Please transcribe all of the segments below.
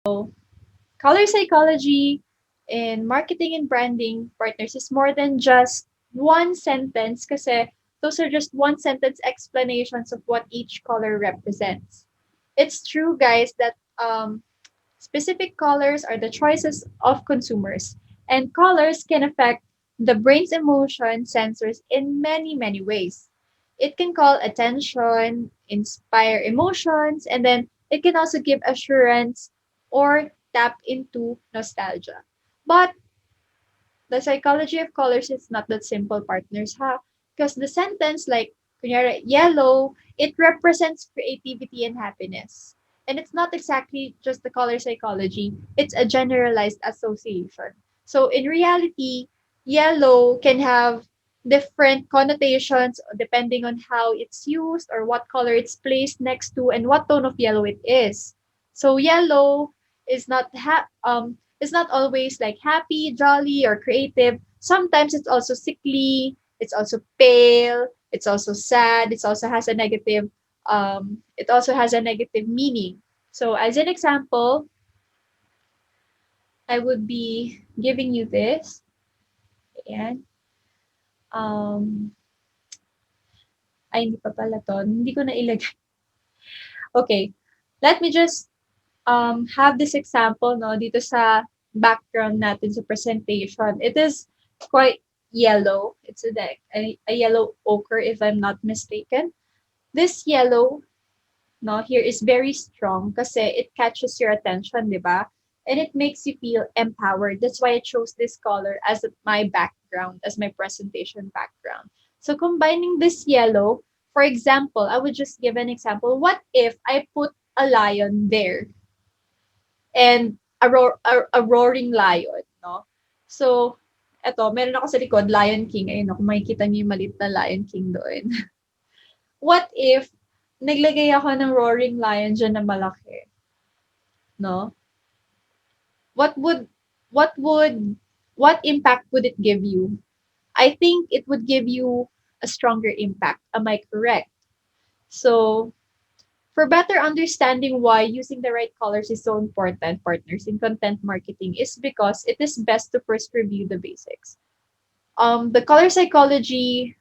Color psychology in marketing and branding partners is more than just one sentence kasi those are just one sentence explanations of what each color represents. It's true, guys, that specific colors are the choices of consumers, and colors can affect the brain's emotion sensors in many, many ways. It can call attention, inspire emotions, and then it can also give assurance or tap into nostalgia. But the psychology of colors is not that simple, partners, ha? Because the sentence like kunyari, yellow, it represents creativity and happiness. And it's not exactly just the color psychology, it's a generalized association. So in reality, yellow can have different connotations depending on how it's used or what color it's placed next to and what tone of yellow it is. So yellow is not it's not always like happy, jolly, or creative. Sometimes it's also sickly, it's also pale, it's also sad, it also has a negative meaning. So as an example, I would be giving you this. And um, ay, hindi pa pala to. Hindi ko na ilagay. Okay, let me just have this example no dito sa background natin sa presentation. It is quite yellow. It's a yellow ochre if I'm not mistaken. This yellow no here is very strong kasi it catches your attention, 'di ba? And it makes you feel empowered. That's why I chose this color as my background, as my presentation background. So combining this yellow, for example, I would just give an example. What if I put a lion there? And a roaring lion, no? So, eto, meron ako sa likod, Lion King. Ayun, no, kung makikita niyo yung maliit na Lion King doon. What if, naglagay ako ng roaring lion dyan na malaki, no? What would, what would, what impact would it give you? I think it would give you a stronger impact. Am I correct? So, for better understanding why using the right colors is so important, partners, in content marketing is because it is best to first review the basics. The color psychology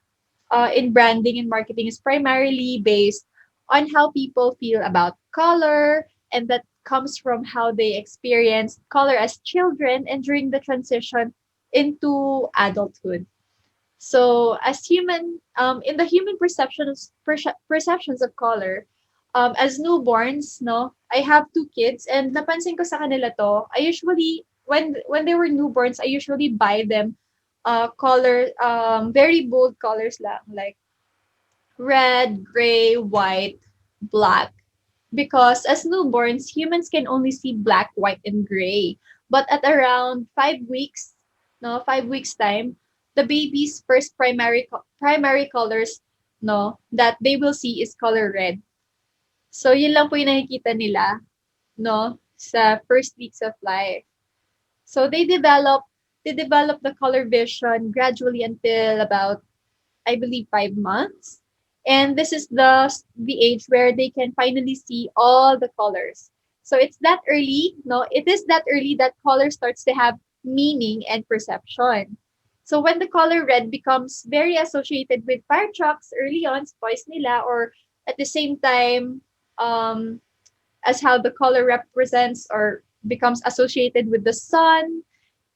in branding and marketing is primarily based on how people feel about color, and that comes from how they experience color as children and during the transition into adulthood. So, as in the human perceptions of color, as newborns, no, I have two kids, and napansin ko sa kanila to. I usually, when they were newborns, I usually buy them, very bold colors lang, like red, gray, white, black. Because as newborns, humans can only see black, white, and gray. But at around 5 weeks, no, 5 weeks time, the baby's first primary colors, no, that they will see is color red. So yun lang po yung nakikita nila, no, sa first weeks of life. So they develop the color vision gradually until about, I believe, 5 months. And this is the age where they can finally see all the colors. So it's that early, no, it is that early that color starts to have meaning and perception. So when the color red becomes very associated with fire trucks early on, toys nila, or at the same time, um, as how the color represents or becomes associated with the sun,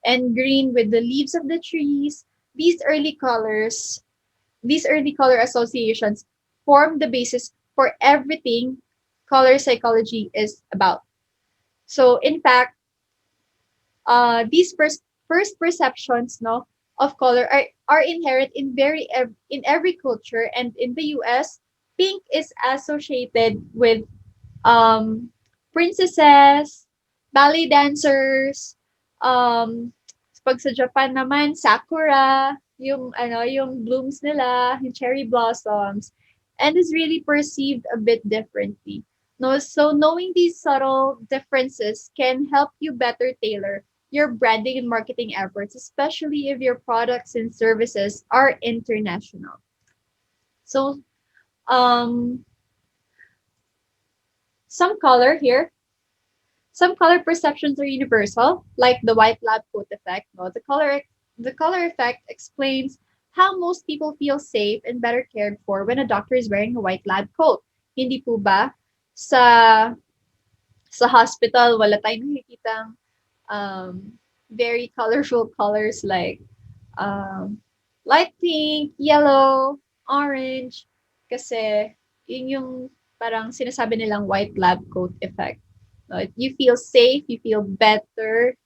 and green with the leaves of the trees, these early colors these early color associations form the basis for everything color psychology is about. So, in fact, these first perceptions, no, of color are inherent in every culture, and in the US, pink is associated with um, princesses, ballet dancers, pag sa Japan naman, sakura, yung blooms nila, yung cherry blossoms, and is really perceived a bit differently. No, so knowing these subtle differences can help you better tailor your branding and marketing efforts, especially if your products and services are international. So, um, some color here Some color perceptions are universal, like the white lab coat effect. No? The color effect explains how most people feel safe and better cared for when a doctor is wearing a white lab coat. Hindi po ba? Sa sa hospital, wala tayong nakikitang very colorful colors like um, light pink, yellow, orange. Kasi yun yung parang sinasabi nilang white lab coat effect. You feel safe, you feel better,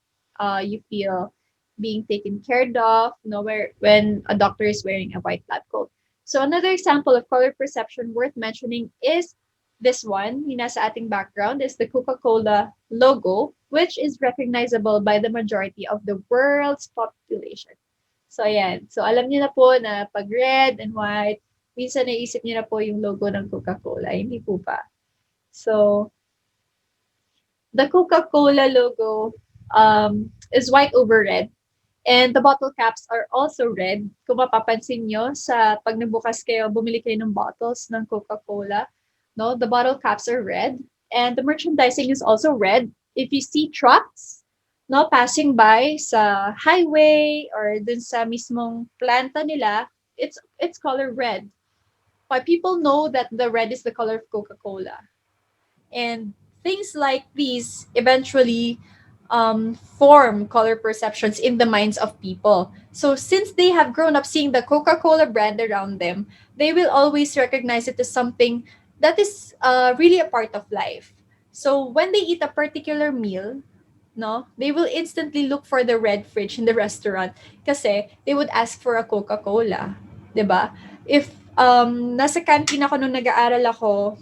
you feel being taken care of, where when a doctor is wearing a white lab coat. So another example of color perception worth mentioning is this one, yung nasa ating background, is the Coca-Cola logo, which is recognizable by the majority of the world's population. So, ayan. So, alam niyo na po na pag red and white, minsan naisip niyo na po yung logo ng Coca-Cola. Hindi po ba? So, the Coca-Cola logo is white over red. And the bottle caps are also red. Kung mapapansin nyo, pag nabukas kayo, bumili kayo ng bottles ng Coca-Cola, no? The bottle caps are red. And the merchandising is also red. If you see trucks, no, passing by sa highway or dun sa mismong planta nila, it's color red. Why people know that the red is the color of Coca-Cola. And things like these eventually form color perceptions in the minds of people. So, since they have grown up seeing the Coca Cola brand around them, they will always recognize it as something that is really a part of life. So, when they eat a particular meal, no, they will instantly look for the red fridge in the restaurant kasi they would ask for a Coca Cola. 'Di ba? If nasa canteen ako nung nag-aaral ako,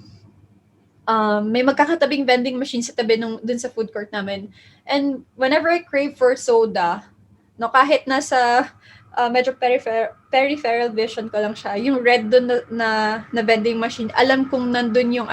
may magkakatabing vending machine sa tabi dun sa food court namin. And whenever I crave for soda, no, kahit nasa medyo peripheral vision ko lang siya, yung red dun na vending machine, alam kong nandun yung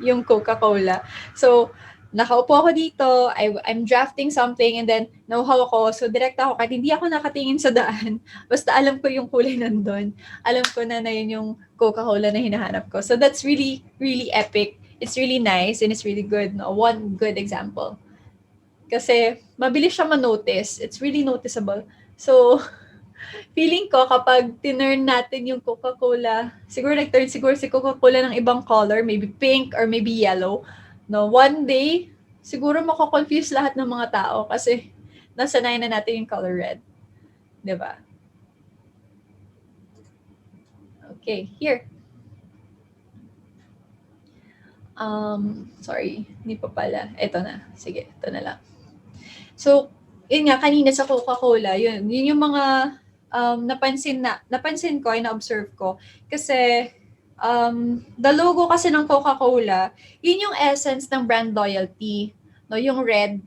yung Coca-Cola. So, nakaupo ako dito, I'm drafting something and then nauhaw ako. So, direct ako kahit hindi ako nakatingin sa daan. Basta alam ko yung kulay nandun. Alam ko na yun yung Coca-Cola na hinahanap ko. So, that's really, really epic. It's really nice and it's really good. No? One good example. Kasi mabilis siya ma-notice. It's really noticeable. So, feeling ko kapag tinurn natin yung Coca-Cola, siguro nag-turn siguro si Coca-Cola ng ibang color, maybe pink or maybe yellow. No, one day, siguro mako-confuse lahat ng mga tao kasi nasanayan na natin yung color red. 'Di ba? Okay, here. Sorry, hindi pa pala. Ito na. Sige, ito na lang. So, yun nga, kanina sa Coca-Cola, yun yung mga napansin ko, ay na-observe ko. Kasi, the logo kasi ng Coca-Cola, yun yung essence ng brand loyalty. No? Yung red,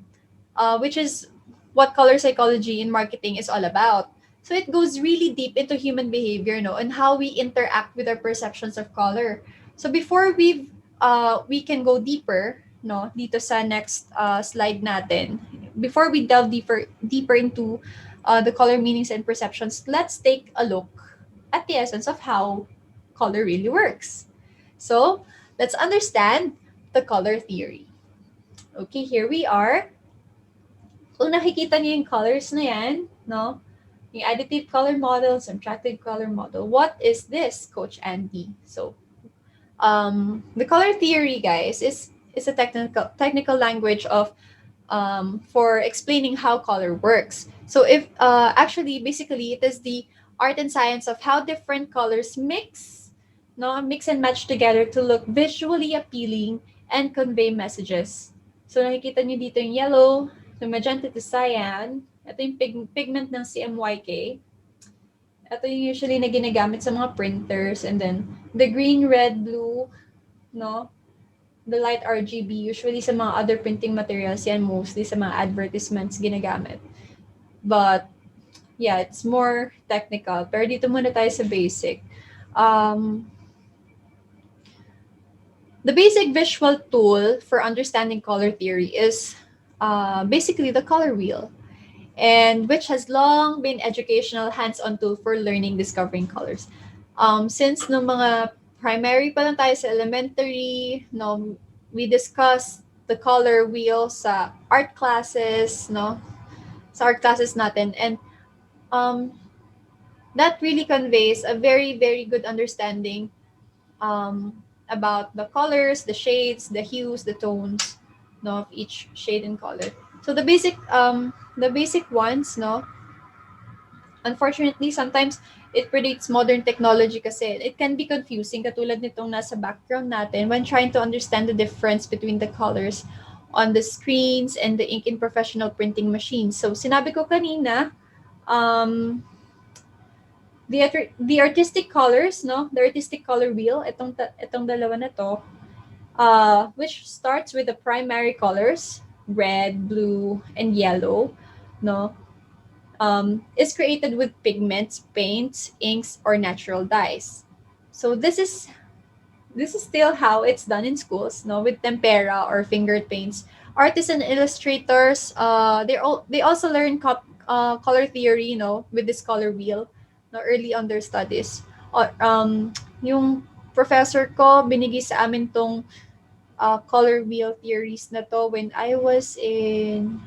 which is what color psychology in marketing is all about. So it goes really deep into human behavior, no, and how we interact with our perceptions of color. So before we can go deeper, no, dito sa next slide natin, before we delve deeper into the color meanings and perceptions, let's take a look at the essence of how color really works. So let's understand the color theory. Okay, here we are. Kung nakikita niyo yung colors na yan, no? Yung additive color model, subtractive color model. What is this, Coach Andy? So, the color theory, guys, is a technical language of for explaining how color works. So, if actually, basically, it is the art and science of how different colors mix and match together to look visually appealing and convey messages. So, nakikita niyo dito yung yellow, yung magenta to cyan. Ito yung pigment ng CMYK. Ito yung usually na ginagamit sa mga printers. And then, the green, red, blue, no? The light RGB, usually sa mga other printing materials, yan mostly sa mga advertisements ginagamit. But, yeah, it's more technical. Pero dito muna tayo sa basic. The basic visual tool for understanding color theory is basically the color wheel, and which has long been educational hands-on tool for learning, discovering colors. Since no mga primary pa lang tayo sa elementary, no, we discussed the color wheel sa art classes, no? Sa art classes natin. And um, that really conveys a very, very good understanding um, about the colors, the shades, the hues, the tones, no, of each shade and color. So the basic ones, no, unfortunately, sometimes it predates modern technology kasi it can be confusing katulad nitong nasa background natin when trying to understand the difference between the colors on the screens and the ink in professional printing machines. So sinabi ko kanina, um, the artistic colors, no? The artistic color wheel, itong dalawa na to, which starts with the primary colors, red, blue, and yellow, no? Is created with pigments, paints, inks, or natural dyes. So this is still how it's done in schools, no, with tempera or fingered paints. Artists and illustrators, they also learn color theory, with this color wheel, no, early on their studies. Yung professor ko binigay sa amin tong color wheel theories na to when I was in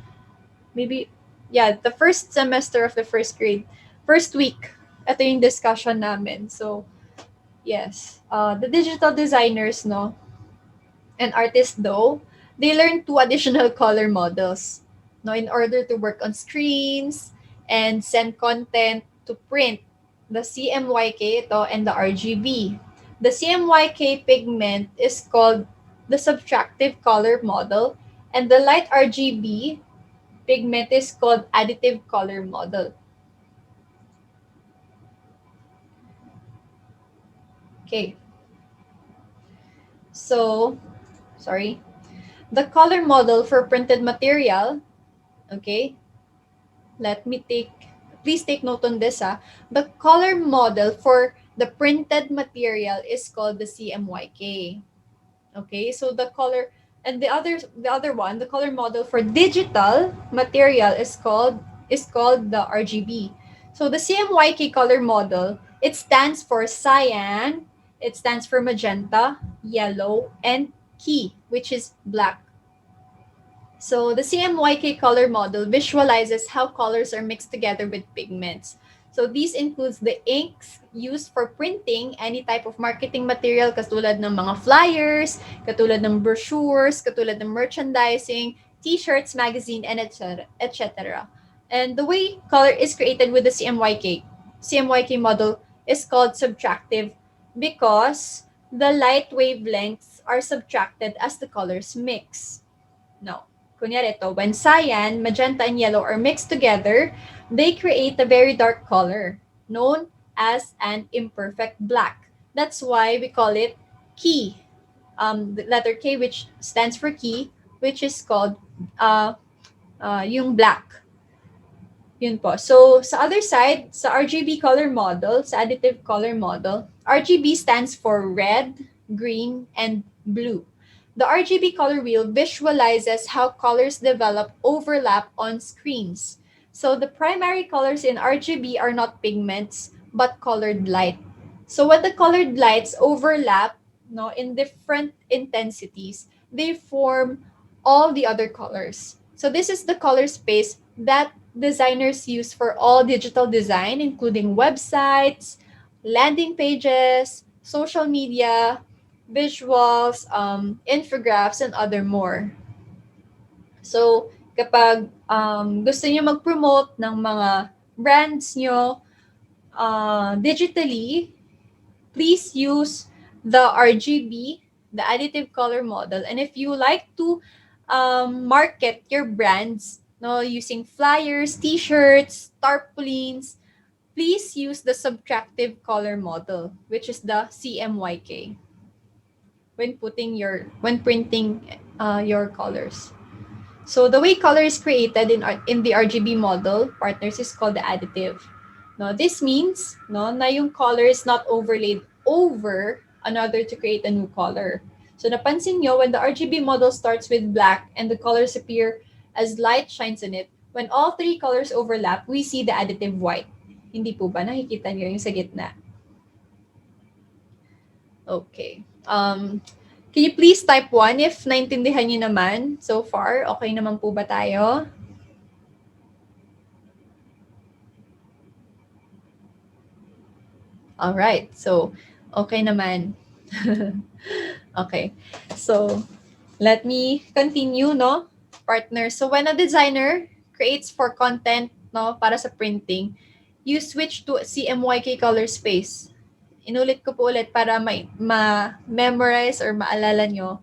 maybe yeah, the first semester of the first grade, first week. Ito yung discussion namin. So, yes. The digital designers, no, and artists though, they learn two additional color models, no, in order to work on screens and send content to print. The CMYK ito and the RGB. The CMYK pigment is called the subtractive color model, and the light RGB pigment is called additive color model. Okay. So, sorry. The color model for printed material, okay? Let me please take note on this. The color model for the printed material is called the CMYK. Okay, so the color and the other one, the color model for digital material is called the RGB. So the CMYK color model, it stands for cyan, it stands for magenta, yellow, and key, which is black. So the CMYK color model visualizes how colors are mixed together with pigments. So these includes the inks used for printing any type of marketing material katulad ng mga flyers, katulad ng brochures, katulad ng merchandising, t-shirts, magazine, and etc. etc. And the way color is created with the CMYK model is called subtractive because the light wavelengths are subtracted as the colors mix. No. Kunyari ito, when cyan, magenta, and yellow are mixed together, they create a very dark color known as an imperfect black. That's why we call it key. The letter K, which stands for key, which is called yung black. Yun po. So, sa other side, sa RGB color model, sa additive color model, RGB stands for red, green, and blue. The RGB color wheel visualizes how colors develop overlap on screens. So, the primary colors in RGB are not pigments, but colored light. So, when the colored lights overlap, no, in different intensities, they form all the other colors. So, this is the color space that designers use for all digital design, including websites, landing pages, social media, visuals, infographics, and other more. So, kapag gusto niyo mag-promote ng mga brands nyo digitally, please use the RGB, the additive color model. And if you like to market your brands, no, using flyers, t-shirts, tarpaulins, please use the subtractive color model, which is the CMYK when printing your colors. So the way color is created in the RGB model, partners, is called the additive. No, this means na yung color is not overlaid over another to create a new color. So napansin nyo, when the RGB model starts with black and the colors appear as light shines on it, when all three colors overlap, we see the additive white. Hindi po ba? Nakikita nyo yung sa gitna? Okay. Can you please type 1 if naintindihan niyo naman so far? Okay naman po ba tayo? All right. So, okay naman. Okay. So, let me continue, no? Partner. So, when a designer creates for content, no, para sa printing, you switch to CMYK color space. Inulit ko po ulit para ma-memorize or maalala nyo.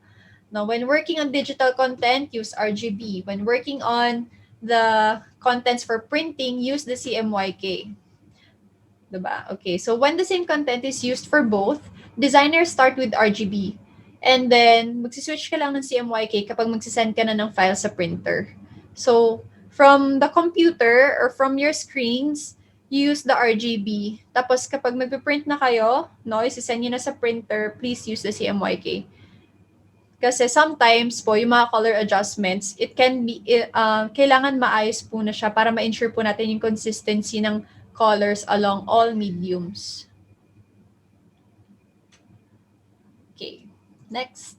No, when working on digital content, use RGB. When working on the contents for printing, use the CMYK. Diba? Okay, so when the same content is used for both, designers start with RGB. And then, magsiswitch ka lang ng CMYK kapag magsisend ka na ng file sa printer. So, from the computer or from your screens, use the RGB. Tapos, kapag magpiprint na kayo, no, isisend nyo na sa printer, please use the CMYK. Kasi sometimes po, yung mga color adjustments, it can be, kailangan maayos po na siya para ma-ensure po natin yung consistency ng colors along all mediums. Okay, next.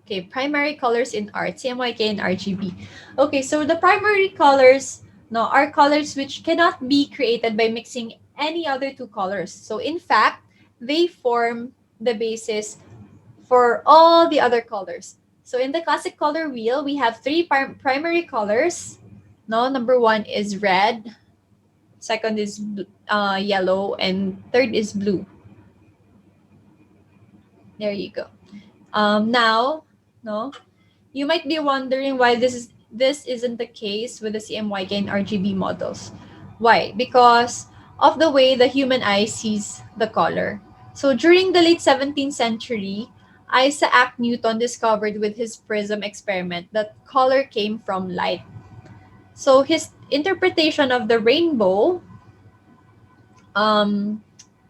Okay, primary colors in art, CMYK and RGB. Okay, so the primary colors, no, are colors which cannot be created by mixing any other two colors. So in fact, they form the basis for all the other colors. So in the classic color wheel, we have three primary colors. No, number one is red, second is yellow, and third is blue. There you go. Now, no, you might be wondering why this isn't the case with the CMYK and RGB models. Why? Because of the way the human eye sees the color. So during the late 17th century, Isaac Newton discovered with his prism experiment that color came from light. So his interpretation of the rainbow, um,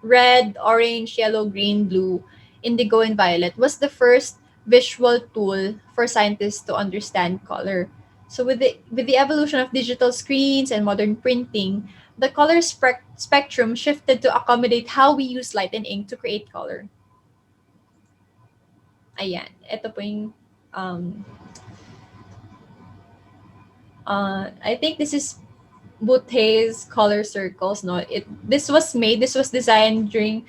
red, orange, yellow, green, blue, indigo, and violet, was the first visual tool for scientists to understand color. So with the evolution of digital screens and modern printing, the color spectrum shifted to accommodate how we use light and ink to create color. Ayan, ito po yung I think this is Boutet's color circles. No, this was designed during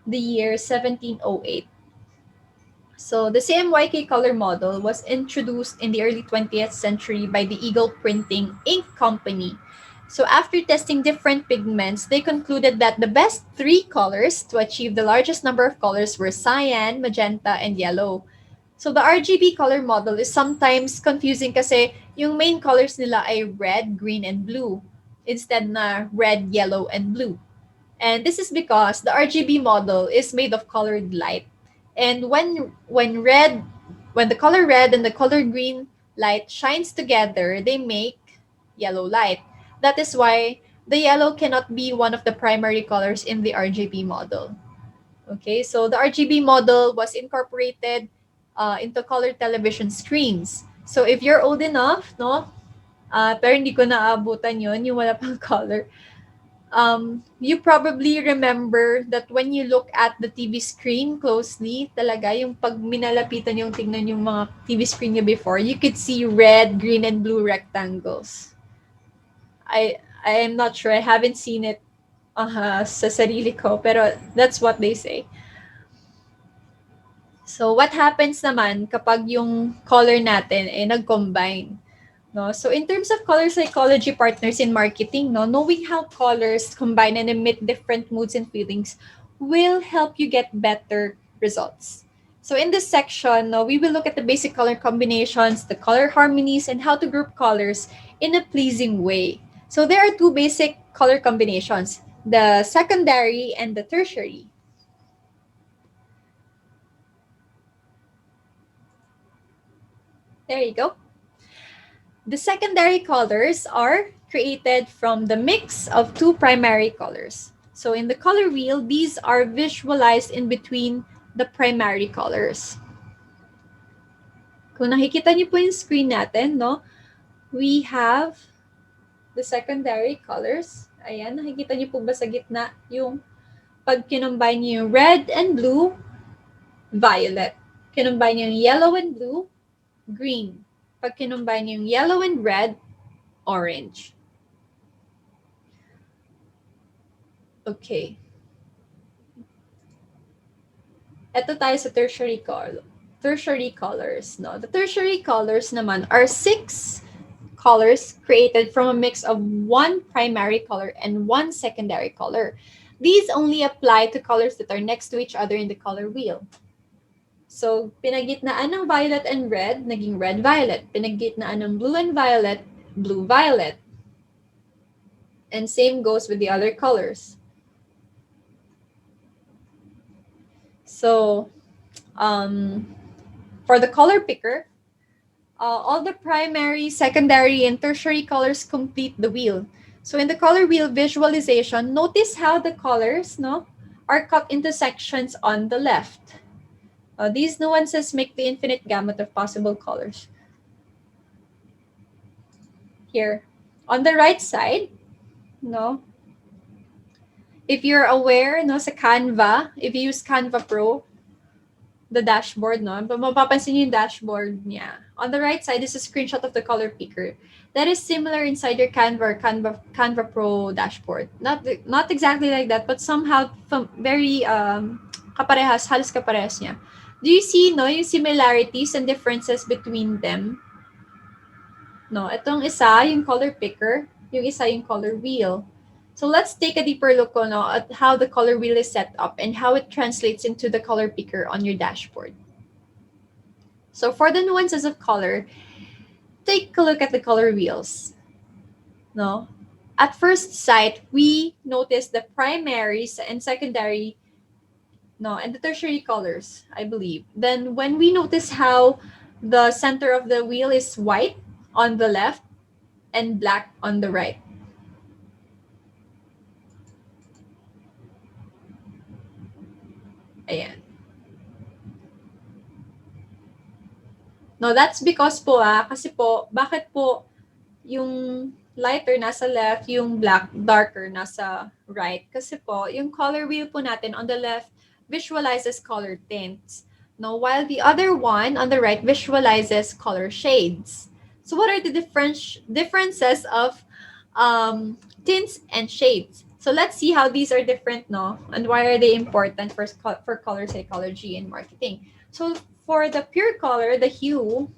the year 1708. So the CMYK color model was introduced in the early 20th century by the Eagle Printing Ink Company. So after testing different pigments, they concluded that the best three colors to achieve the largest number of colors were cyan, magenta, and yellow. So the RGB color model is sometimes confusing kasi yung main colors nila ay red, green, and blue instead na red, yellow, and blue. And this is because the RGB model is made of colored light. And when the color red and the color green light shines together, they make yellow light. That is why the yellow cannot be one of the primary colors in the RGB model. Okay, so the RGB model was incorporated into color television screens. So if you're old enough, no, pero hindi ko naabutan yun, yung wala pang color, you probably remember that when you look at the TV screen closely, talaga, yung pag minalapitan yung tingnan yung mga TV screen niya before, you could see red, green, and blue rectangles. I am not sure. I haven't seen it sa sarili ko, pero that's what they say. So, what happens naman kapag yung color natin nag-combine? No? So, in terms of color psychology partners in marketing, no, knowing how colors combine and emit different moods and feelings will help you get better results. So, in this section, no, we will look at the basic color combinations, the color harmonies, and how to group colors in a pleasing way. So, there are two basic color combinations, the secondary and the tertiary. There you go. The secondary colors are created from the mix of two primary colors. So in the color wheel, these are visualized in between the primary colors. Kung nakikita niyo po yung screen natin, no, we have the secondary colors. Ayan, nakikita niyo po ba sa gitna yung pag kinombine niyo yung red and blue, violet. kinumbine yung yellow and blue, green. Pag kinumbine yung yellow and red, orange. Okay. Ito tayo sa tertiary colors. No? The tertiary colors naman are 6 colors created from a mix of one primary color and one secondary color. These only apply to colors that are next to each other in the color wheel. So, pinagitnaan ng violet and red, naging red-violet. Pinagitnaan ng blue and violet, blue-violet. And same goes with the other colors. So, for the color picker, all the primary, secondary, and tertiary colors complete the wheel. So in the color wheel visualization, notice how the colors are cut into sections on the left. These nuances make the infinite gamut of possible colors. Here, on the right side, if you're aware, sa Canva, if you use Canva Pro, the dashboard, mapapansin niyo yung dashboard niya. On the right side is a screenshot of the color picker. That is similar inside your Canva Pro dashboard. Not exactly like that, but somehow very kaparehas, halos kaparehas niya. Do you see, yung similarities and differences between them? Itong isa, yung color picker, yung isa, yung color wheel. So let's take a deeper look at how the color wheel is set up and how it translates into the color picker on your dashboard. So for the nuances of color, take a look at the color wheels. At first sight, we notice the primaries and secondary, and the tertiary colors, I believe. Then when we notice how the center of the wheel is white on the left and black on the right. Ayan. No, that's because po kasi po, bakit po yung lighter nasa left, yung black, darker nasa right? Kasi po, yung color wheel po natin on the left visualizes color tints. No, while the other one on the right visualizes color shades. So what are the differences of tints and shades? So let's see how these are different, and why are they important for color psychology and marketing. So for the pure color, the hue,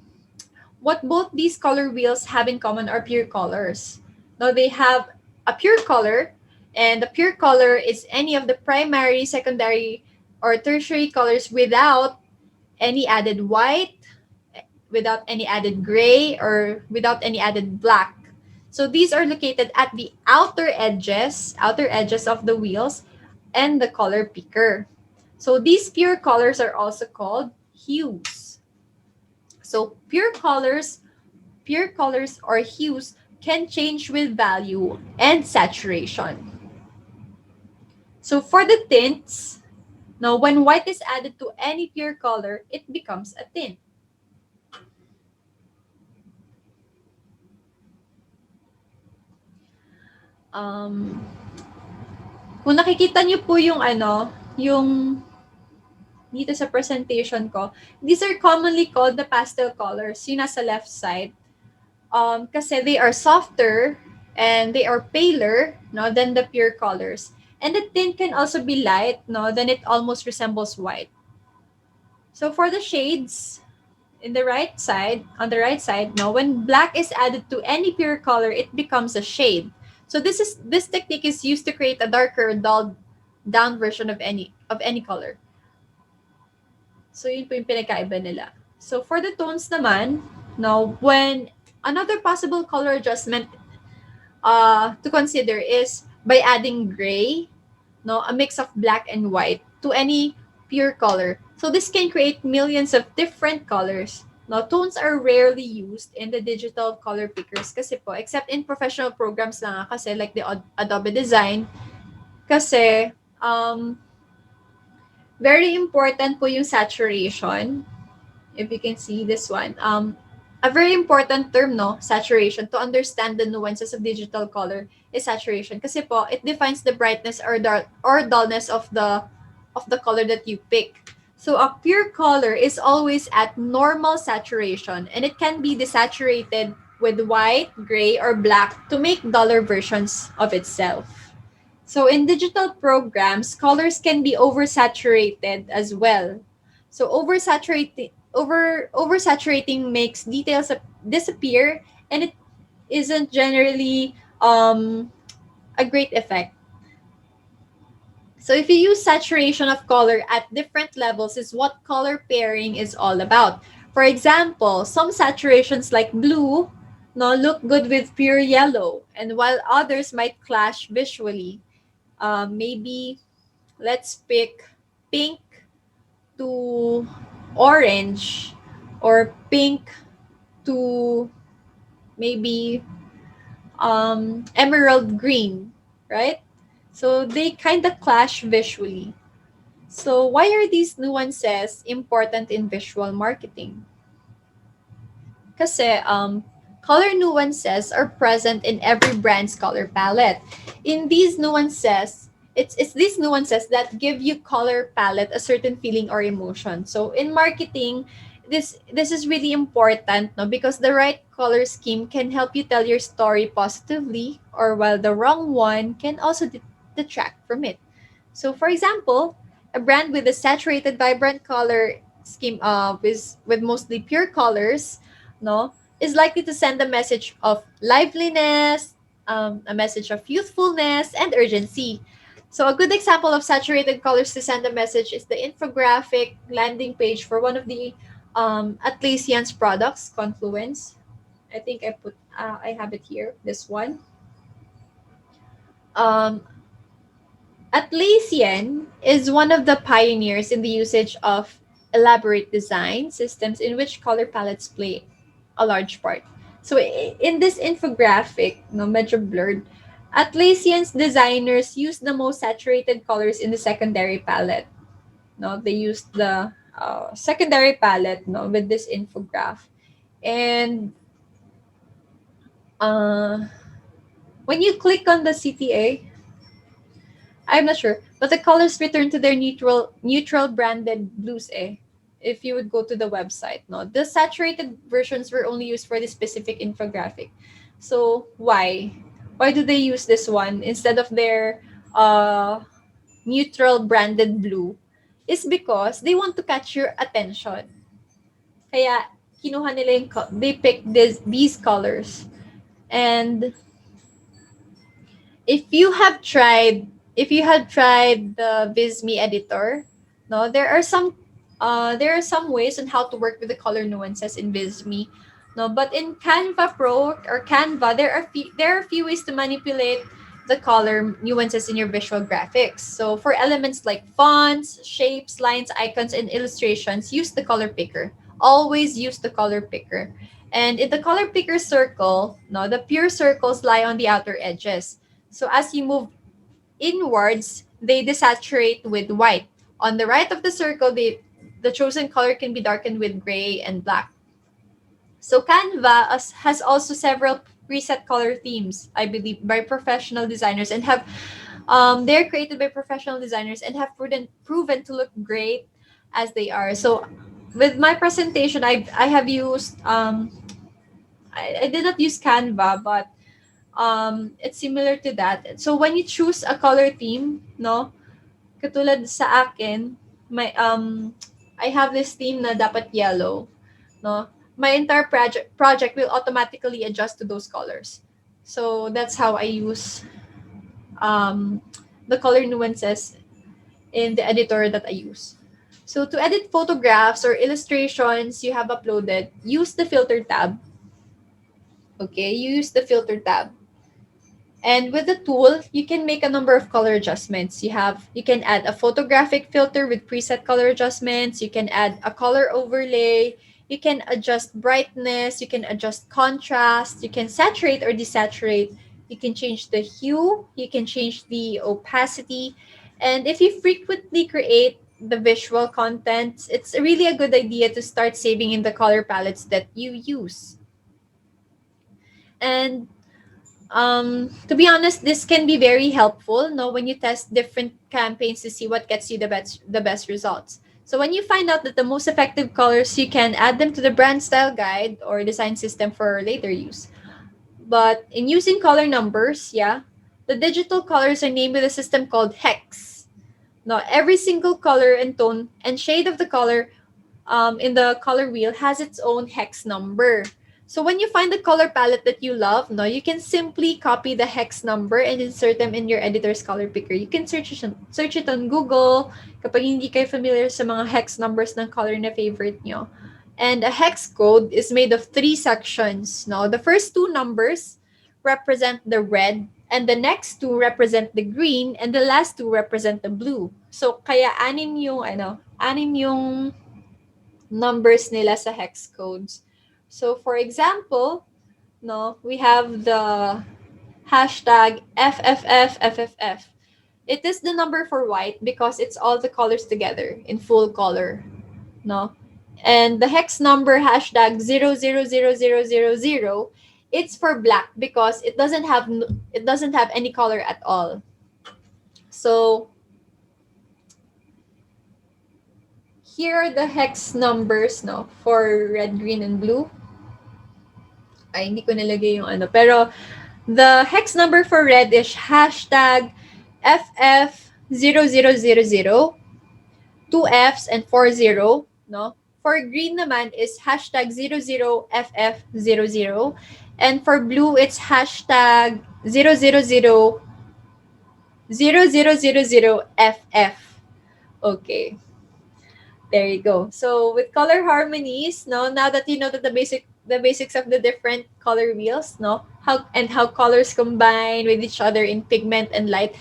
what both these color wheels have in common are pure colors. Now they have a pure color, and the pure color is any of the primary, secondary, or tertiary colors without any added white, without any added gray, or without any added black. So these are located at the outer edges of the wheels and the color picker. So these pure colors are also called hues. So pure colors or hues can change with value and saturation. So for the tints, now when white is added to any pure color, it becomes a tint. Kung nakikita niyo po yung yung dito sa presentation ko, these are commonly called the pastel colors, yung nasa left side. Kasi they are softer and they are paler than the pure colors. And the tint can also be light, then it almost resembles white. So for the shades, on the right side, when black is added to any pure color, it becomes a shade. So this technique is used to create a darker, dulled down version of any color. So yun po yung pinagkaiba nila. So for the tones naman, when another possible color adjustment to consider is by adding gray, a mix of black and white to any pure color. So this can create millions of different colors. Tones are rarely used in the digital color pickers kasi po, except in professional programs lang kasi like the Adobe Design. Kasi, very important po yung saturation. If you can see this one. A very important term, saturation, to understand the nuances of digital color is saturation. Kasi po, it defines the brightness or dullness of the color that you pick. So a pure color is always at normal saturation, and it can be desaturated with white, gray, or black to make duller versions of itself. So in digital programs, colors can be oversaturated as well. So oversaturating makes details disappear, and it isn't generally a great effect. So if you use saturation of color at different levels is what color pairing is all about. For example, some saturations like blue no look good with pure yellow, and while others might clash visually. Maybe let's pick pink to orange, or pink to maybe emerald green, right? So they kind of clash visually. So why are these nuances important in visual marketing? Kasi color nuances are present in every brand's color palette. In these nuances, it's these nuances that give you color palette a certain feeling or emotion. So in marketing, this is really important, no, because the right color scheme can help you tell your story positively, or while the wrong one can also detract from it. So, for example, a brand with a saturated, vibrant color scheme, with mostly pure colors, no, is likely to send a message of liveliness, a message of youthfulness, and urgency. So, a good example of saturated colors to send a message is the infographic landing page for one of the Atlassian's products, Confluence. I think I have it here. This one. Um, Atlassian is one of the pioneers in the usage of elaborate design systems in which color palettes play a large part. So in this infographic, no, medyo blurred, Atlassian's designers use the most saturated colors in the secondary palette. No, they used the secondary palette, no, with this infograph. And uh, when you click on the CTA, I'm not sure, but the colors return to their neutral branded blues. If you would go to the website, no, the saturated versions were only used for this specific infographic. So why? Why do they use this one instead of their uh neutral branded blue? Is because they want to catch your attention. Kaya kinuha nila they picked these colors. And if you have tried the Visme editor, no, there are some ways on how to work with the color nuances in Visme. No, but in Canva Pro or Canva, there are a few ways to manipulate the color nuances in your visual graphics. So for elements like fonts, shapes, lines, icons, and illustrations, use the color picker. Always use the color picker. And in the color picker circle, no, the pure circles lie on the outer edges. So as you move inwards, they desaturate with white. On the right of the circle, the chosen color can be darkened with gray and black. So Canva has also several preset color themes, I believe, by professional designers, and have they're created by professional designers and have proven to look great as they are. So with my presentation, I have used I did not use Canva, but it's similar to that. So when you choose a color theme, no, katulad sa akin, I have this theme na dapat yellow, no. My entire project will automatically adjust to those colors. So that's how I use the color nuances in the editor that I use. So to edit photographs or illustrations you have uploaded, use the filter tab. Okay, you use the filter tab. And with the tool, you can make a number of color adjustments. You can add a photographic filter with preset color adjustments. You can add a color overlay. You can adjust brightness. You can adjust contrast. You can saturate or desaturate. You can change the hue. You can change the opacity. And if you frequently create the visual content, it's really a good idea to start saving in the color palettes that you use. And to be honest, this can be very helpful, no, when you test different campaigns to see what gets you the best results. So when you find out that the most effective colors, you can add them to the brand style guide or design system for later use. But in using color numbers, yeah, the digital colors are named with a system called hex. Now, every single color and tone and shade of the color in the color wheel has its own hex number. So when you find the color palette that you love, no, you can simply copy the hex number and insert them in your editor's color picker. You can search it on Google kapag hindi kayo familiar sa mga hex numbers ng color na favorite nyo. And a hex code is made of 3 sections. No? The first 2 numbers represent the red, and the next 2 represent the green, and the last 2 represent the blue. So kaya anim yung numbers nila sa hex codes. So for example, no, we have the hashtag FFFFFF. It is the number for white because it's all the colors together in full color, no? And the hex number hashtag 000000, it's for black because it doesn't have any color at all. So here are the hex numbers, no, for red, green, and blue. Ay, hindi ko nilagay yung ano. Pero, the hex number for red is hashtag FF0000, 2 Fs and 40, no? For green naman is hashtag 00FF00. And for blue, it's hashtag 00000FF. Okay. There you go. So with color harmonies, no, now that you know that the basics of the different color wheels, no, how colors combine with each other in pigment and light,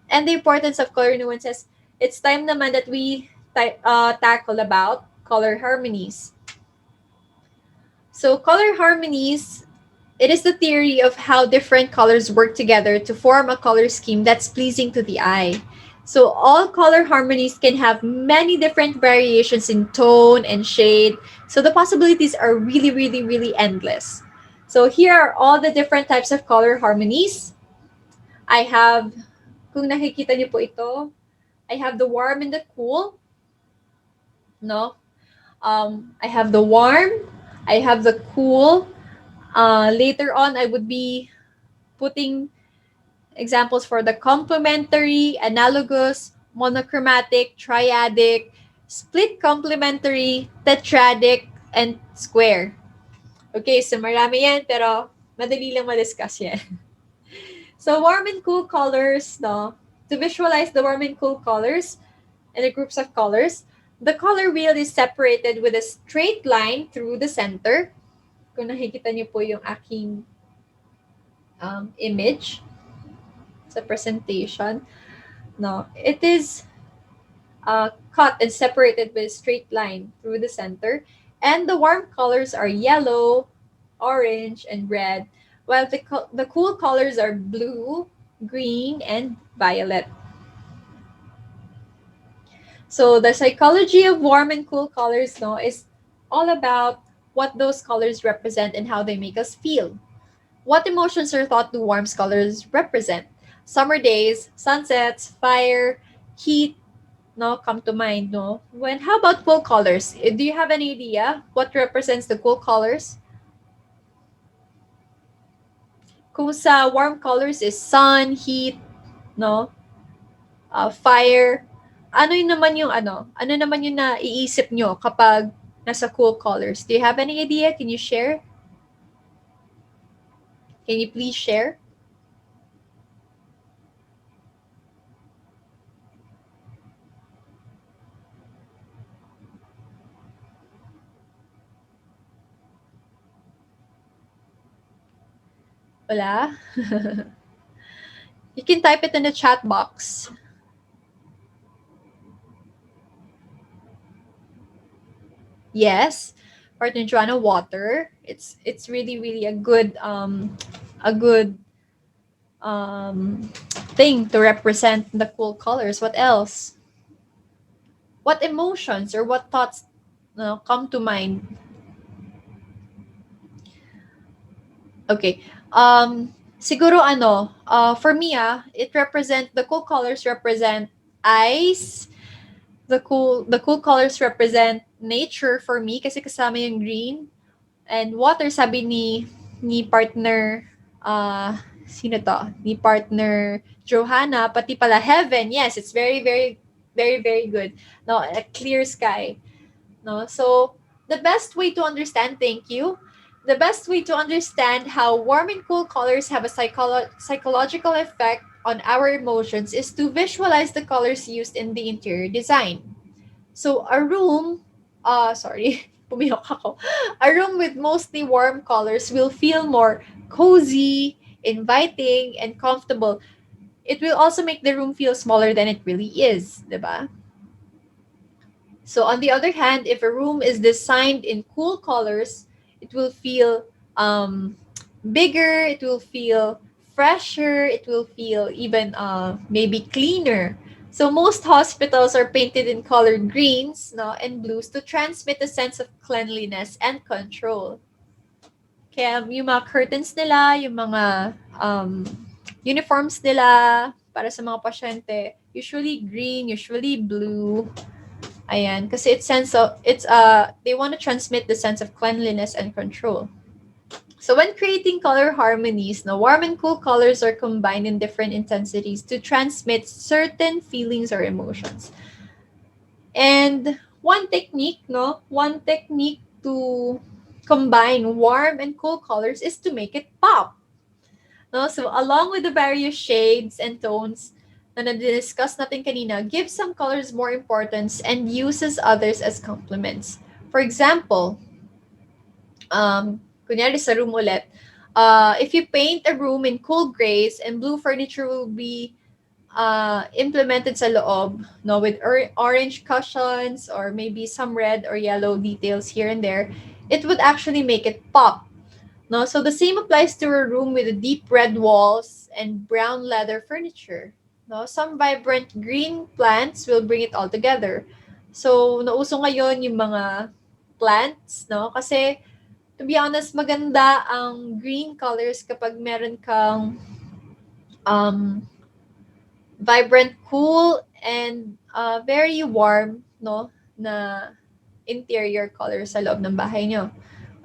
and the importance of color nuances, it's time naman that we tackle about color harmonies. So color harmonies, it is the theory of how different colors work together to form a color scheme that's pleasing to the eye. So all color harmonies can have many different variations in tone and shade. So the possibilities are really, really, really endless. So here are all the different types of color harmonies. I have, kung nakikita niyo po ito, I have the warm and the cool. No? I have the warm, I have the cool. Later on, I would be putting examples for the complementary, analogous, monochromatic, triadic, split complementary, tetradic, and square. Okay, so marami yan, pero madali lang ma-discuss yan. So warm and cool colors, no? To visualize the warm and cool colors and the groups of colors, the color wheel is separated with a straight line through the center. Kung nakikita niyo po yung aking image sa presentation, no, it is cut and separated with a straight line through the center. And the warm colors are yellow, orange, and red, while the cool colors are blue, green, and violet. So the psychology of warm and cool colors, no, is all about what those colors represent and how they make us feel. What emotions are thought do warm colors represent? Summer days, sunsets, fire, heat, no, come to mind, no? How about cool colors? Do you have any idea what represents the cool colors? Kung sa warm colors is sun, heat, no? Fire. Ano naman yung naiisip nyo kapag nasa cool colors? Do you have any idea? Can you share? Can you please share? Wala? You can type it in the chat box. Yes, Partner Joanna, water. It's really really a good thing to represent the cool colors. What else? What emotions or what thoughts come to mind? Okay. Siguro for me, the cool colors represent ice, The cool colors represent nature for me kasi kasama yung green and water, sabi ni partner, sino to? Ni partner Johanna, pati pala heaven. Yes, it's very, very, very, very good. No, a clear sky. No, so the best way to understand, thank you. The best way to understand how warm and cool colors have a psychological effect on our emotions is to visualize the colors used in the interior design. So a room, sorry, pumiyok ako. A room with mostly warm colors will feel more cozy, inviting, and comfortable. It will also make the room feel smaller than it really is, diba? So on the other hand, if a room is designed in cool colors, it will feel bigger, it will feel fresher, it will feel even maybe cleaner. So most hospitals are painted in colored greens, no, and blues to transmit a sense of cleanliness and control. Kaya yung mga curtains nila, yung mga uniforms nila para sa mga pasyente, usually green, usually blue. Ayan, kasi they want to transmit the sense of cleanliness and control. So when creating color harmonies, no, warm and cool colors are combined in different intensities to transmit certain feelings or emotions. And one technique to combine warm and cool colors is to make it pop. No? So along with the various shades and tones na na-discuss natin kanina, give some colors more importance and uses others as complements. For example, kunyari sa room ulit, if you paint a room in cool grays and blue furniture will be implemented sa loob, no, with orange cushions or maybe some red or yellow details here and there, it would actually make it pop. No, so the same applies to a room with deep red walls and brown leather furniture. No, some vibrant green plants will bring it all together. So, nauso ngayon yung mga plants, no? Kasi to be honest, maganda ang green colors kapag meron kang um, vibrant, cool, and very warm, no, na interior color sa loob ng bahay nyo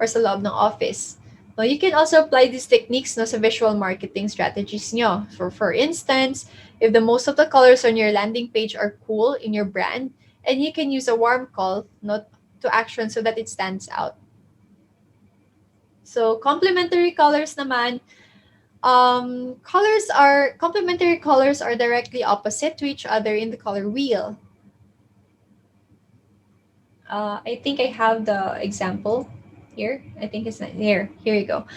or sa loob ng office. No, you can also apply these techniques, no, sa visual marketing strategies nyo. For instance, if the most of the colors on your landing page are cool in your brand, and you can use a warm call, no, to action so that it stands out. So complementary colors naman, complementary colors are directly opposite to each other in the color wheel. I think I have the example here. I think it's not here. Here you go.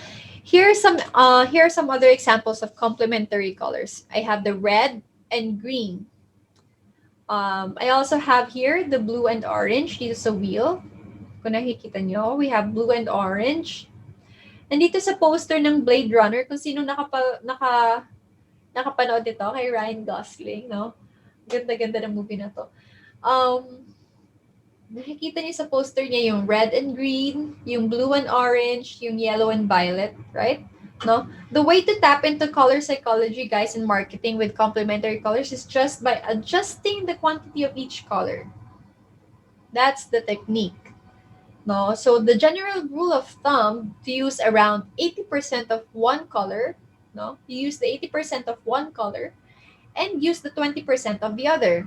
Here are some other examples of complementary colors. I have the red and green. I also have here the blue and orange dito sa wheel. Kung nakikita nyo, we have blue and orange. Nandito sa poster ng Blade Runner, kung sino nakapanood ito kay Ryan Gosling, no? Ganda-ganda ng movie na to. Nakikita niyo sa poster niya yung red and green, yung blue and orange, yung yellow and violet, right? No? The way to tap into color psychology, guys, in marketing with complementary colors is just by adjusting the quantity of each color. That's the technique. No? So the general rule of thumb to use around 80% of one color, no? You use the 80% of one color and use the 20% of the other.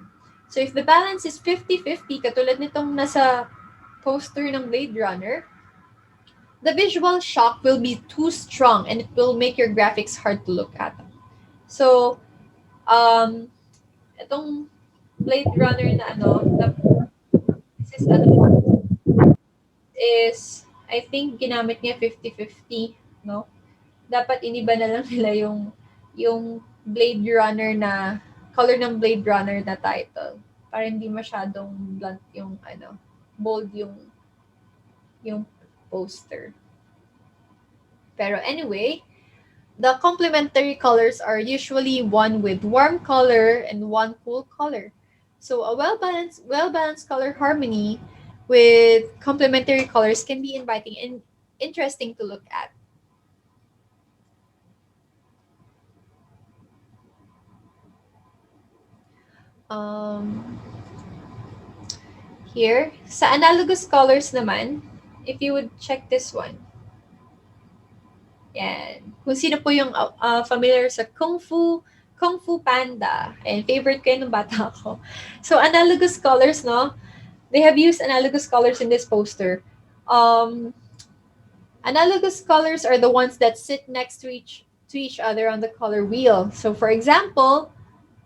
So if the balance is 50-50, katulad nitong nasa poster ng Blade Runner, the visual shock will be too strong and it will make your graphics hard to look at. So, itong Blade Runner na this is, I think, ginamit niya 50-50, no? Dapat iniba na lang nila yung Blade Runner na, color ng Blade Runner na title. Para hindi masyadong blunt bold yung poster. Pero anyway, the complementary colors are usually one with warm color and one cool color. So a well-balanced color harmony with complementary colors can be inviting and interesting to look at. Um, here, sa analogous colors naman, if you would check this one. Yan. Kung sino po yung familiar sa Kung Fu Panda. And favorite ko yun ng bata ako. So, analogous colors, no? They have used analogous colors in this poster. Analogous colors are the ones that sit next to each other on the color wheel. So, for example,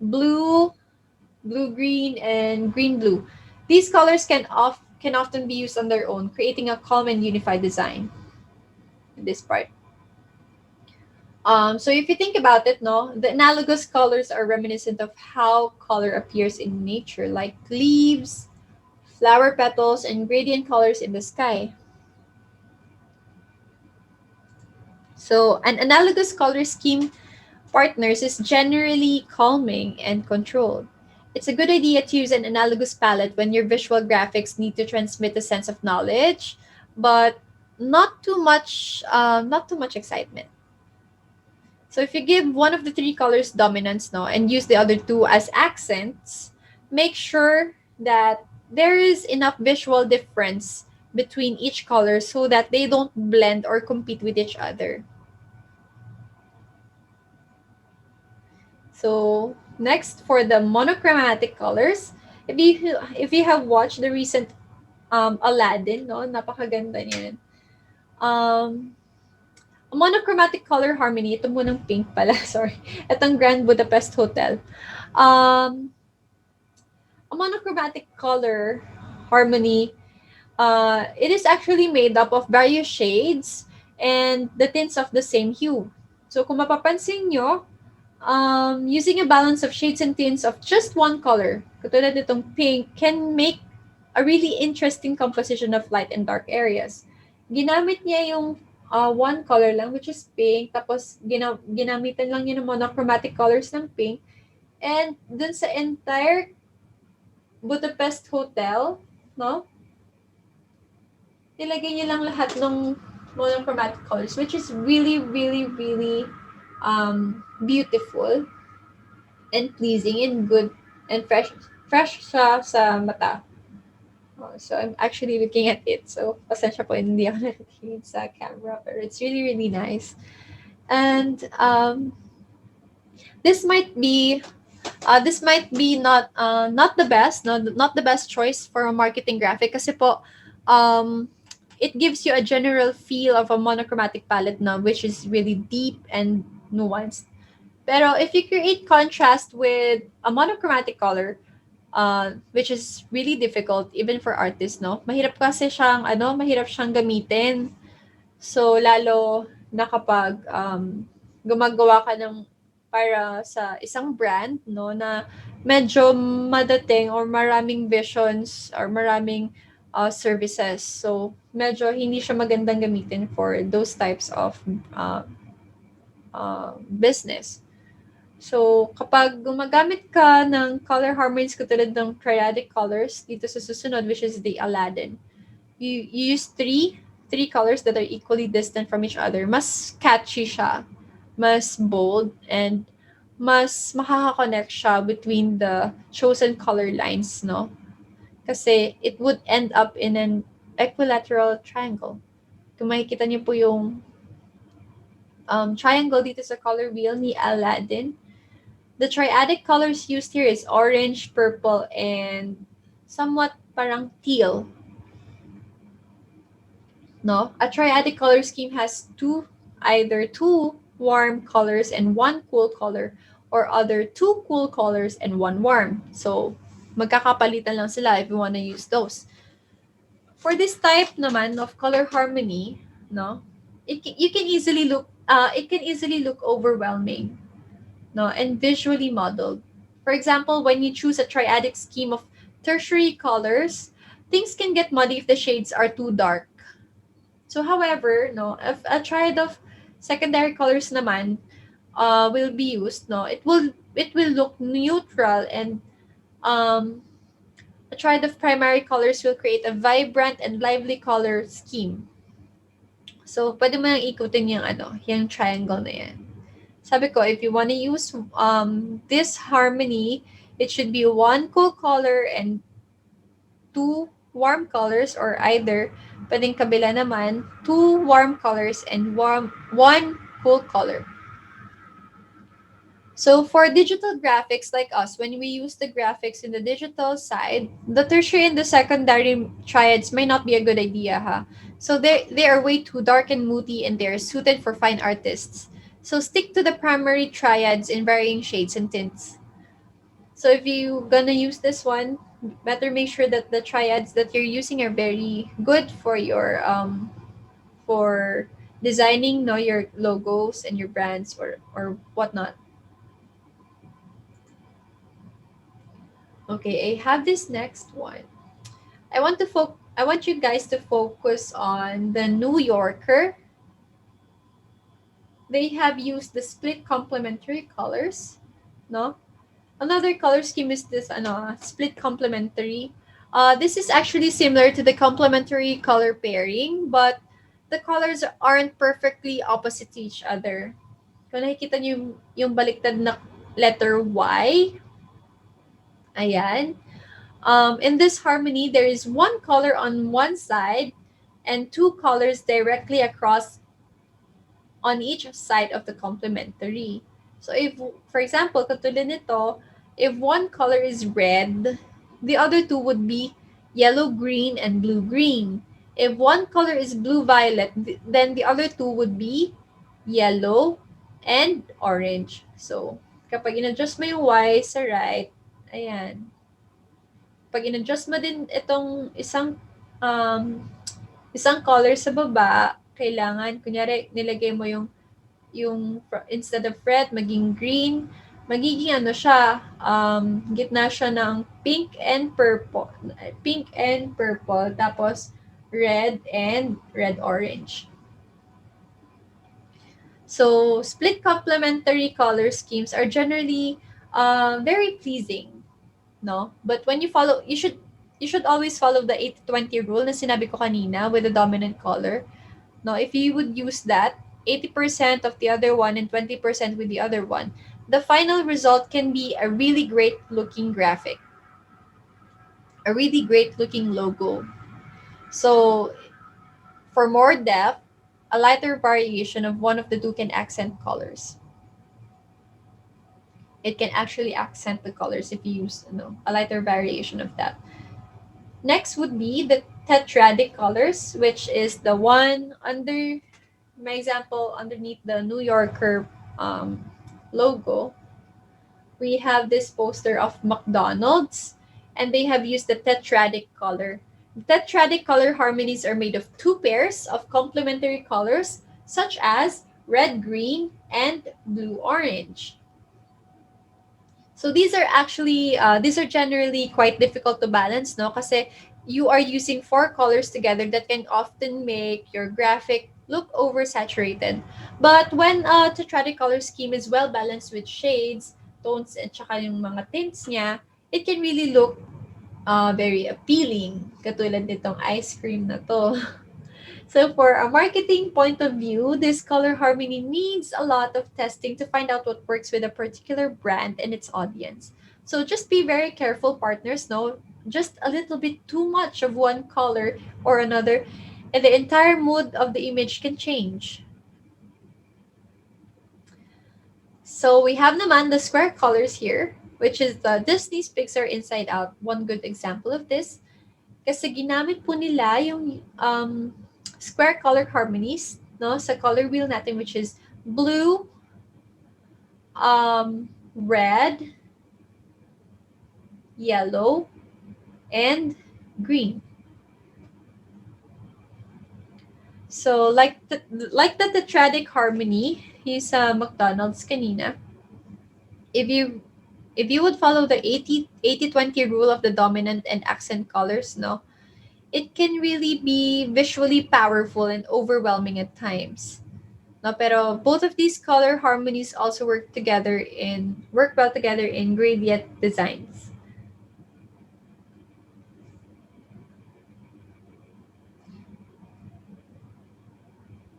blue, blue-green, and green-blue. These colors can often be used on their own, creating a calm and unified design in this part. So if you think about it, no, the analogous colors are reminiscent of how color appears in nature, like leaves, flower petals, and gradient colors in the sky. So an analogous color scheme partners is generally calming and controlled. It's a good idea to use an analogous palette when your visual graphics need to transmit a sense of knowledge, but not too much excitement. So if you give one of the three colors dominance, no, and use the other two as accents, make sure that there is enough visual difference between each color so that they don't blend or compete with each other. So next, for the monochromatic colors, if you have watched the recent Aladdin, no, napakaganda niyan. A monochromatic color harmony, ito munang pink pala, sorry. Itong Grand Budapest Hotel. A monochromatic color harmony, it is actually made up of various shades and the tints of the same hue. So kung mapapansin nyo, using a balance of shades and tints of just one color, katulad nitong pink, can make a really interesting composition of light and dark areas. Ginamit niya yung one color lang, which is pink, tapos ginamitan lang niya ng monochromatic colors ng pink, and dun sa entire Budapest Hotel, no? Nilagay niya lang lahat ng monochromatic colors, which is really, really, really beautiful and pleasing and good and fresh siya sa mata. So I'm actually looking at it. So pasensya po, hindi ako nakatingin sa camera, but it's really, really nice. And this might be not the best, no, not the best choice for a marketing graphic kasi po it gives you a general feel of a monochromatic palette na which is really deep and nuanced. Pero if you create contrast with a monochromatic color, which is really difficult even for artists, no? Mahirap siyang gamitin. So lalo na kapag gumagawa ka ng para sa isang brand, no, na medyo madating or maraming visions or maraming services. So medyo hindi siya magandang gamitin for those types of business. So, kapag gumagamit ka ng color harmonies katulad ng triadic colors dito sa susunod, which is the Aladdin, you use three colors that are equally distant from each other. Mas catchy siya, mas bold, and mas makaka-connect siya between the chosen color lines, no? Kasi it would end up in an equilateral triangle. Kung makikita niyo po yung triangle dito sa color wheel ni Aladdin, the triadic colors used here is orange, purple, and somewhat parang teal. No? A triadic color scheme has either two warm colors and one cool color, or other two cool colors and one warm. So, magkakapalitan lang sila if you want to use those. For this type naman of color harmony, no, it can easily look overwhelming, no, and visually modeled. For example, when you choose a triadic scheme of tertiary colors, things can get muddy if the shades are too dark. So, however, no, if a triad of secondary colors naman will be used, no, it will look neutral, and a triad of primary colors will create a vibrant and lively color scheme. So, pwede mo nang ikutin yung triangle na yan. Sabi ko, if you want to use this harmony, it should be one cool color and two warm colors or either pwedeng kabila naman, two warm colors and one cool color. So for digital graphics like us, when we use the graphics in the digital side, the tertiary and the secondary triads may not be a good idea, ha? So they are way too dark and moody and they're suited for fine artists. So stick to the primary triads in varying shades and tints. So if you gonna use this one, better make sure that the triads that you're using are very good for designing no your logos and your brands or whatnot. Okay, I have this next one. I want you guys to focus on the New Yorker. They have used the split complementary colors, no? Another color scheme is this split complementary. This is actually similar to the complementary color pairing, but the colors aren't perfectly opposite to each other. Kung nakikita niyo yung baliktad na letter Y, ayan. In this harmony, there is one color on one side and two colors directly across on each side of the complementary. So if, for example, katulad nito, if one color is red, the other two would be yellow-green and blue-green. If one color is blue-violet, then the other two would be yellow and orange. So, kapag in-adjust mo yung Y sa right, ayan, pag in-adjust mo din itong isang color sa baba, kailangan kunyari nilagay mo instead of red maging green, magiging ano siya, gitna siya ng pink and purple, tapos red orange. So split complementary color schemes are generally very pleasing, no? But when you should always follow the 80-20 rule na sinabi ko kanina with the dominant color. No, if you would use that, 80% of the other one and 20% with the other one, the final result can be a really great looking graphic, a really great looking logo. So for more depth, a lighter variation of one of the two can accent colors. It can actually accent the colors if you use a lighter variation of that. Next would be the tetradic colors, which is the one under my example underneath the New Yorker logo. We have this poster of McDonald's, and they have used the tetradic color. Tetradic color harmonies are made of two pairs of complementary colors, such as red green and blue orange. So these are generally quite difficult to balance, no? Kasi you are using four colors together that can often make your graphic look oversaturated. But when a tetradic color scheme is well balanced with shades, tones, at saka yung mga tints niya, it can really look very appealing. Katulad nitong ice cream na to. So for a marketing point of view, this color harmony needs a lot of testing to find out what works with a particular brand and its audience. So just be very careful, partners. No, just a little bit too much of one color or another, and the entire mood of the image can change. So we have naman the square colors here, which is the Disney's Pixar Inside Out. One good example of this. Kasi ginamit po nila yung square color harmonies, no, sa color wheel natin, which is blue, red, yellow, and green. So like the tetradic harmony is McDonald's kanina. If you would follow the 80-20 rule of the dominant and accent colors, no, it can really be visually powerful and overwhelming at times. No, pero both of these color harmonies also work well together in gradient designs.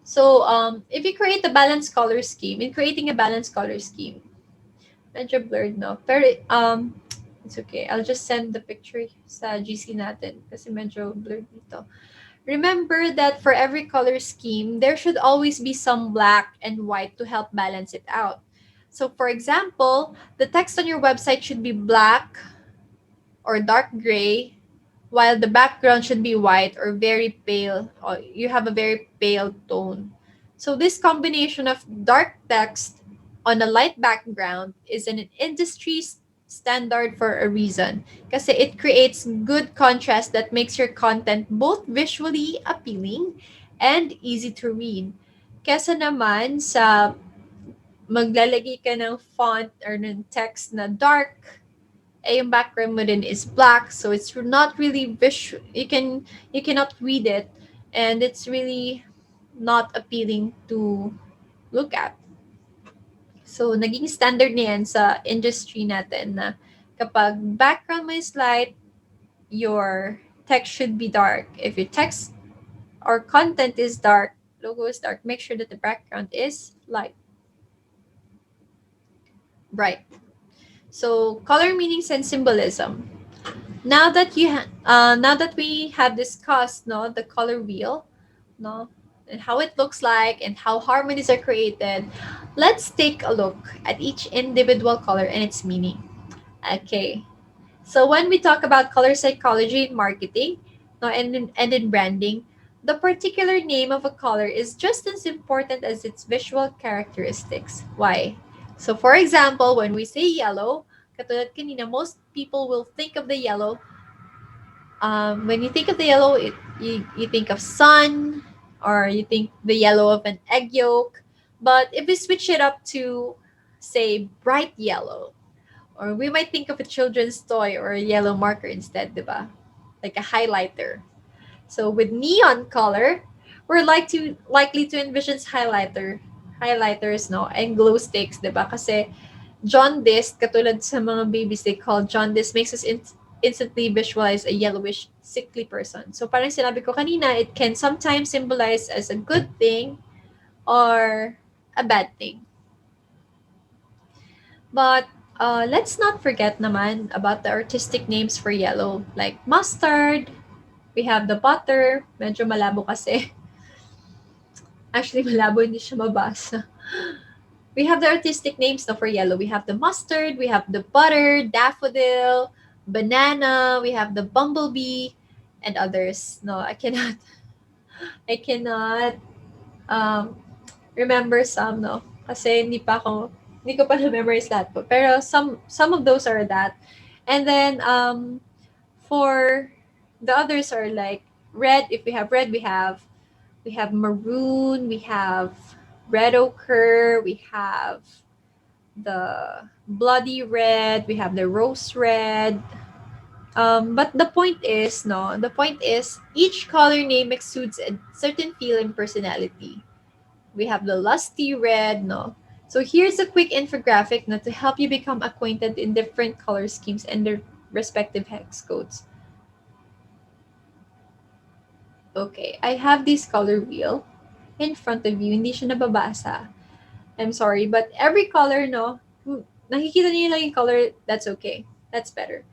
So, if you create a balanced color scheme, in creating a balanced color scheme, medyo blurred, no? Pero, It's okay. I'll just send the picture sa GC natin kasi medyo blurred dito. Remember that for every color scheme, there should always be some black and white to help balance it out. So for example, the text on your website should be black or dark gray, while the background should be white or very pale, or you have a very pale tone. So this combination of dark text on a light background is an industry standard for a reason. Kasi it creates good contrast that makes your content both visually appealing and easy to read. Kesa naman sa maglalagay ka ng font or ng text na dark, eh yung background mo din is black, so it's not really visual. You cannot read it, and it's really not appealing to look at. So naging standard na yan sa industry natin na kapag background mo is light, your text should be dark. If your text or content is dark, logo is dark, make sure that the background is light, bright. So color meanings and symbolism. Now that we have discussed the color wheel, no, and how it looks like and how harmonies are created, let's take a look at each individual color and its meaning. Okay. So when we talk about color psychology in marketing, no, and in branding, the particular name of a color is just as important as its visual characteristics. Why? So for example, when we say yellow, katulad kanina, most people will think of the yellow. When you think of the yellow, you think of sun, or you think the yellow of an egg yolk. But if we switch it up to, say, bright yellow, or we might think of a children's toy or a yellow marker instead, diba? Like a highlighter. So with neon color, we're likely to envision highlighters, no, and glow sticks, diba? Kasi jaundice, katulad sa mga babies, they call jaundice, makes us instantly visualize a yellowish, sickly person. So parang sinabi ko kanina, it can sometimes symbolize as a good thing or a bad thing. But let's not forget naman about the artistic names for yellow, like mustard. We have the butter. Medyo malabo kasi. Actually, malabo, hindi siya mabasa. We have the artistic names now for yellow. We have the mustard, we have the butter, daffodil, banana, we have the bumblebee, and others. No, I cannot um, remember some, no. Kasi hindi ko pa na-memorize lahat po. Pero some of those are that. And then, for the others are like red. If we have red, we have maroon, we have red ochre, we have the bloody red, we have the rose red. But the point is each color name exudes a certain feel and personality. We have the lusty red, no. So here's a quick infographic to help you become acquainted in different color schemes and their respective hex codes. Okay, I have this color wheel in front of you. Hindi siya nababasa. I'm sorry, but every color, no, nakikita niyo lang yung color, that's okay. That's better.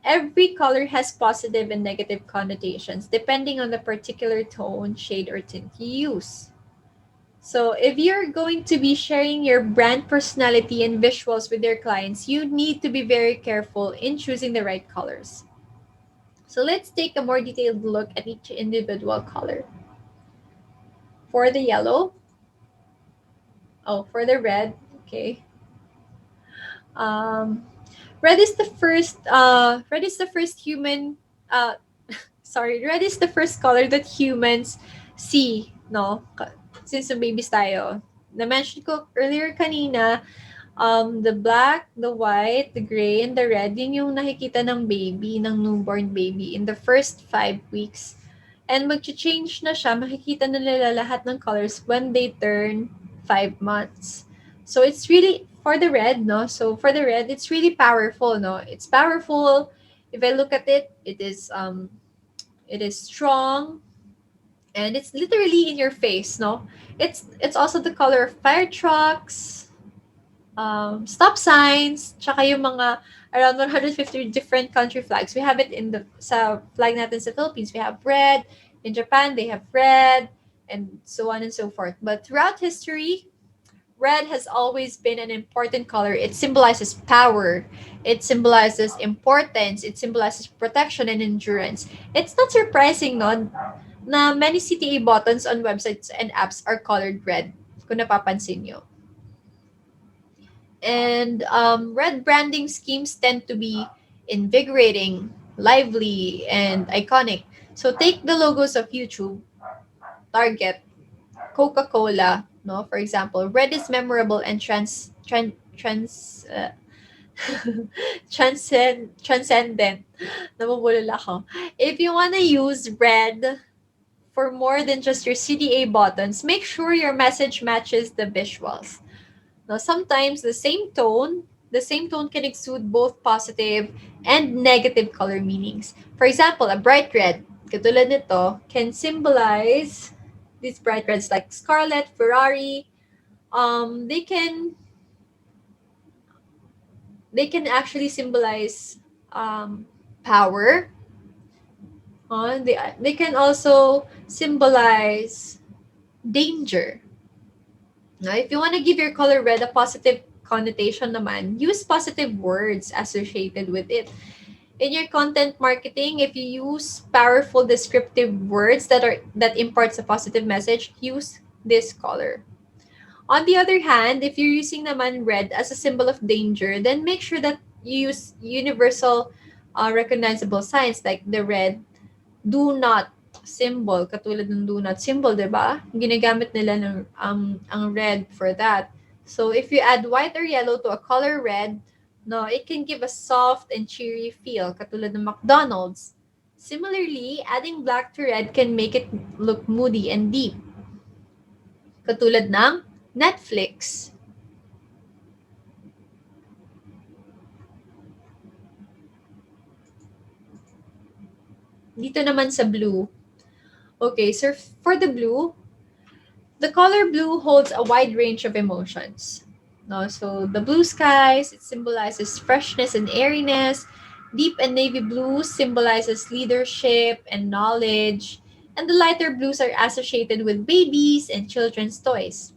Every color has positive and negative connotations depending on the particular tone, shade, or tint you use. So if you're going to be sharing your brand personality and visuals with your clients, you need to be very careful in choosing the right colors. So let's take a more detailed look at each individual color. For the yellow, for the red, okay. Red is the first. Red is the first human. Sorry, red is the first color that humans see. No, since the babies tayo. Na-mention ko earlier kanina, the black, the white, the gray, and the red, yun yung nakikita ng baby, ng newborn baby in the first 5 weeks. And mag-change na siya, makikita na nila lahat ng colors when they turn 5 months. So it's really, for the red, no? So for the red, it's really powerful, no? It's powerful. If I look at it, it is strong, and it's literally in your face, no? It's also the color of fire trucks, stop signs, tsaka yung mga around 150 different country flags. We have it in the sa flag natin sa Philippines. We have red. In Japan, they have red, and so on and so forth. But throughout history, red has always been an important color. It symbolizes power. It symbolizes importance. It symbolizes protection and endurance. It's not surprising, no, na many CTA buttons on websites and apps are colored red, kung napapansin nyo. And red branding schemes tend to be invigorating, lively, and iconic. So take the logos of YouTube, Target, Coca-Cola, no, for example. Red is memorable and transcendent. Namumulol ako. If you want to use red for more than just your CDA buttons, make sure your message matches the visuals. Now, sometimes the same tone can exude both positive and negative color meanings. For example, a bright red, katulad nito, can symbolize these bright reds like Scarlet, Ferrari. They can actually symbolize power. They can also symbolize danger. Now, if you want to give your color red a positive connotation naman, use positive words associated with it. In your content marketing, if you use powerful descriptive words that imparts a positive message, use this color. On the other hand, if you're using naman red as a symbol of danger, then make sure that you use universal recognizable signs like the red do not symbol, katulad ng do not symbol, 'di ba? Ginagamit nila ng ang red for that. So if you add white or yellow to a color red, no, it can give a soft and cheery feel, katulad ng McDonald's. Similarly, adding black to red can make it look moody and deep, katulad ng Netflix. Dito naman sa blue. Okay, so for the blue, the color blue holds a wide range of emotions. No, so the blue skies, it symbolizes freshness and airiness. Deep and navy blue symbolizes leadership and knowledge. And the lighter blues are associated with babies and children's toys.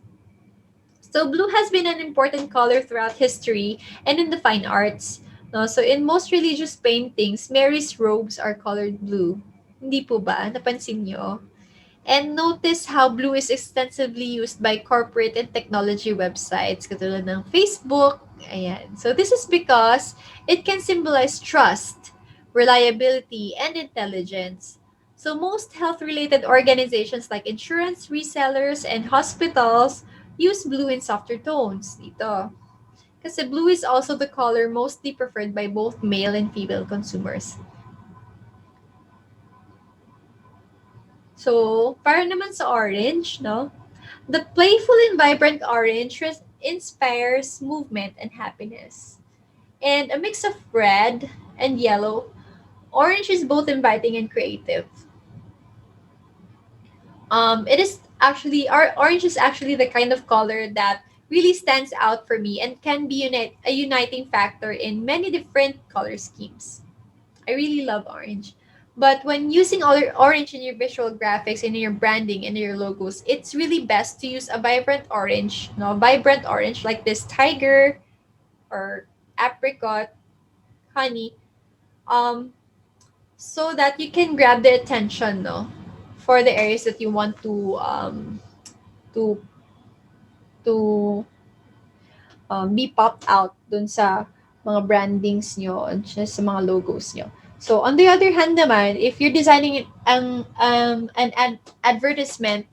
So blue has been an important color throughout history and in the fine arts. No, so in most religious paintings, Mary's robes are colored blue. Hindi po ba? Napansin nyo? And notice how blue is extensively used by corporate and technology websites, katulad ng Facebook. Ayan. So this is because it can symbolize trust, reliability, and intelligence. So most health-related organizations like insurance resellers and hospitals use blue in softer tones. Dito. Kasi blue is also the color mostly preferred by both male and female consumers. So, para naman sa orange, no? The playful and vibrant orange inspires movement and happiness. And a mix of red and yellow, orange is both inviting and creative. It is actually orange is actually the kind of color that really stands out for me and can be a uniting factor in many different color schemes. I really love orange. But when using orange in your visual graphics, in your branding, and your logos, it's really best to use a vibrant orange, no, vibrant orange like this tiger or apricot, honey, um, so that you can grab the attention, no, for the areas that you want to to be popped out dun sa mga brandings nyo, just sa mga logos nyo. So, on the other hand naman, if you're designing an advertisement,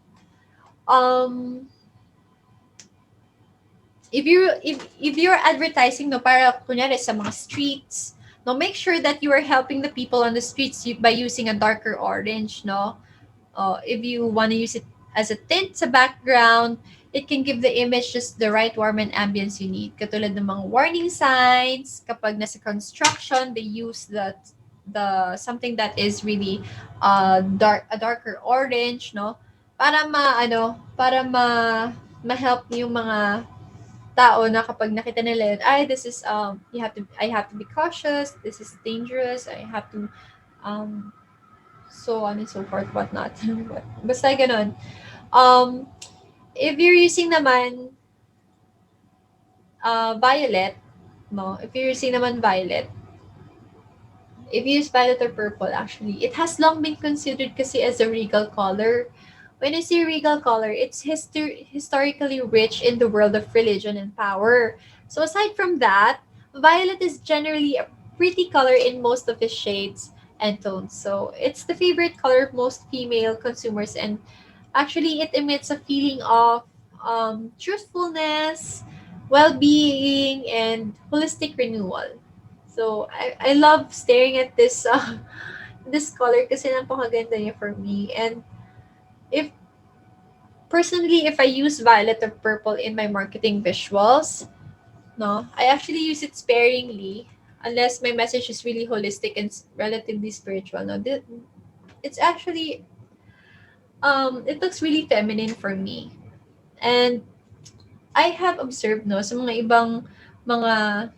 um, if you're advertising, no, para kunyari sa mga streets, no, make sure that you are helping the people on the streets by using a darker orange, no? If you want to use it as a tint sa background, it can give the image just the right warm and ambience you need. Katulad ng mga warning signs, kapag nasa construction, they use the something that is really a darker orange, no? Para ma-help yung mga tao na kapag nakita nila yun, ay, this is, I have to be cautious, this is dangerous, I have to, um, so on and so forth, whatnot. Basta ganun. Um, if you're using naman, violet, no? If you're using naman violet, if you use violet or purple, actually, it has long been considered kasi as a regal color. When you see regal color, it's historically rich in the world of religion and power. So aside from that, violet is generally a pretty color in most of its shades and tones. So it's the favorite color of most female consumers, and actually it emits a feeling of truthfulness, well-being, and holistic renewal. So I love staring at this this color kasi napakaganda niya for me. And if personally, if I use violet or purple in my marketing visuals, no, I actually use it sparingly unless my message is really holistic and relatively spiritual. No, it's actually it looks really feminine for me. And I have observed, no, sa mga ibang mga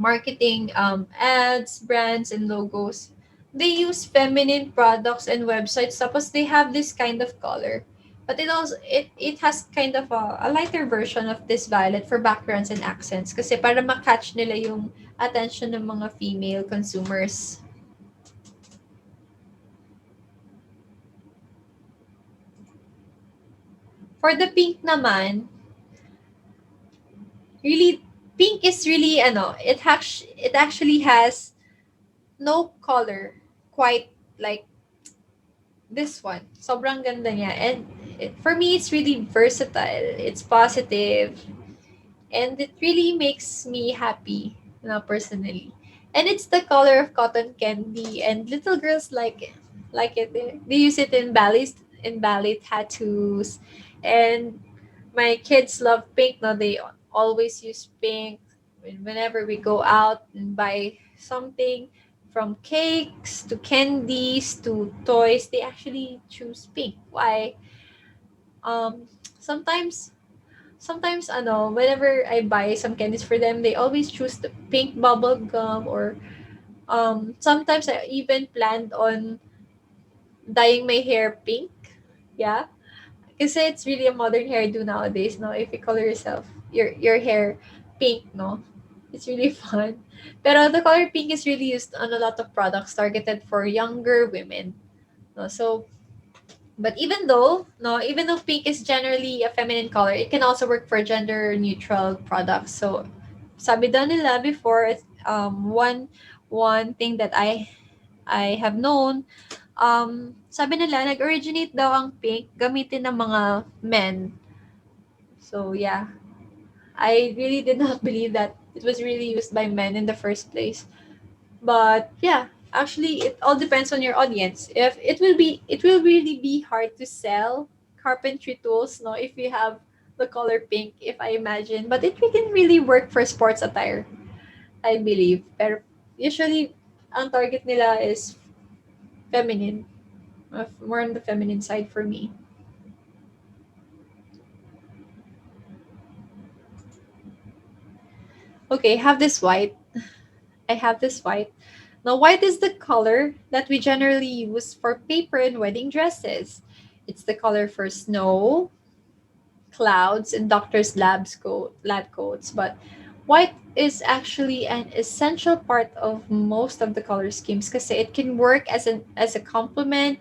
marketing ads, brands, and logos, they use feminine products and websites. Tapos they have this kind of color. But it has kind of a lighter version of this violet for backgrounds and accents. Kasi para ma-catch nila yung attention ng mga female consumers. For the pink naman, really, pink is really, it actually has no color quite like this one. Sobrang ganda niya. And for me, it's really versatile. It's positive. And it really makes me happy, personally. And it's the color of cotton candy. And little girls like it. They use it in ballet tattoos. And my kids love pink. No, they always use pink whenever we go out and buy something, from cakes to candies to toys. They actually choose pink. Why? Um, sometimes whenever I buy some candies for them, they always choose the pink bubble gum, or sometimes I even planned on dyeing my hair pink. Yeah, kasi it's really a modern hairdo nowadays, no? If you color your hair pink, no? It's really fun. Pero the color pink is really used on a lot of products targeted for younger women, no? So, but even though pink is generally a feminine color, it can also work for gender neutral products. So, sabi daw nila before, one thing that I have known, sabi nila, nag-originate daw ang pink gamitin ng mga men. So, yeah. I really did not believe that it was really used by men in the first place. But, yeah, actually, it all depends on your audience. If it will really be hard to sell carpentry tools, no, if you have the color pink, if I imagine. But it can really work for sports attire, I believe. Pero usually, ang target nila is feminine. More on the feminine side for me. Okay, have this white. I have this white. Now, white is the color that we generally use for paper and wedding dresses. It's the color for snow, clouds, and doctors' lab coats. But white is actually an essential part of most of the color schemes because it can work as a complement,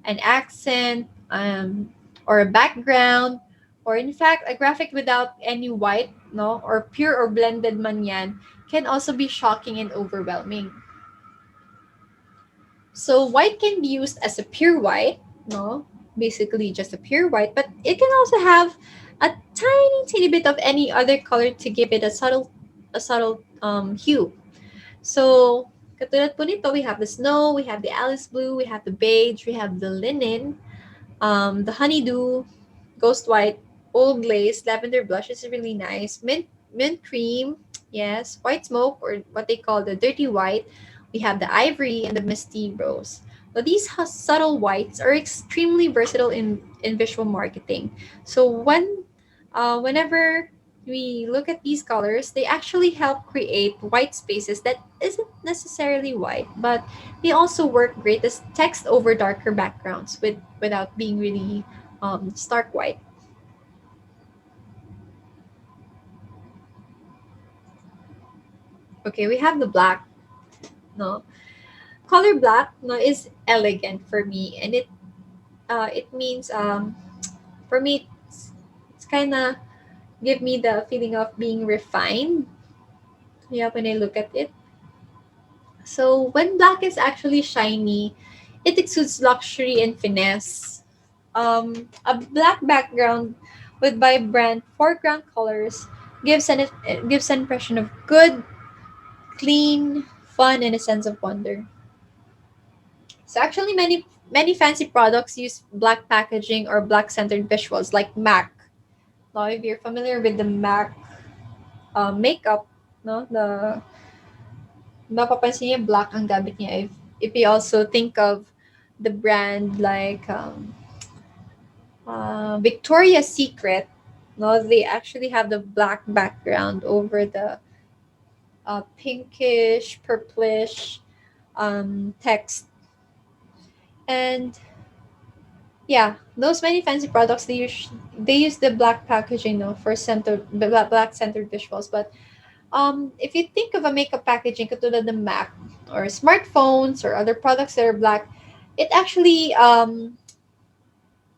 an accent, or a background, or in fact, a graphic without any white, no, or pure or blended man yan, can also be shocking and overwhelming. So white can be used as a pure white, no, basically just a pure white, but it can also have a tiny, teeny bit of any other color to give it a subtle hue. So, katulad po nito, we have the snow, we have the Alice blue, we have the beige, we have the linen, the honeydew, ghost white, old lace, lavender blush is really nice. Mint cream, yes, white smoke, or what they call the dirty white. We have the ivory and the misty rose. Now these subtle whites are extremely versatile in visual marketing. So whenever we look at these colors, they actually help create white spaces that isn't necessarily white, but they also work great as text over darker backgrounds without being really stark white. Okay, we have the black. No, color black no is elegant for me, and it means for me it's kind of give me the feeling of being refined. Yeah, when I look at it. So when black is actually shiny, it exudes luxury and finesse. A black background with vibrant foreground colors gives an impression of good, clean, fun, and a sense of wonder. So actually, many fancy products use black packaging or black centered visuals, like MAC. Now, if you're familiar with the MAC makeup, no, the mapapansin niya black ang gamit niya. If you also think of the brand like Victoria's Secret, no, they actually have the black background over the pinkish, purplish text. And yeah, those many fancy products they use the black packaging, no, for black centered visuals. But if you think of a makeup packaging katulad ng Mac or smartphones or other products that are black, it actually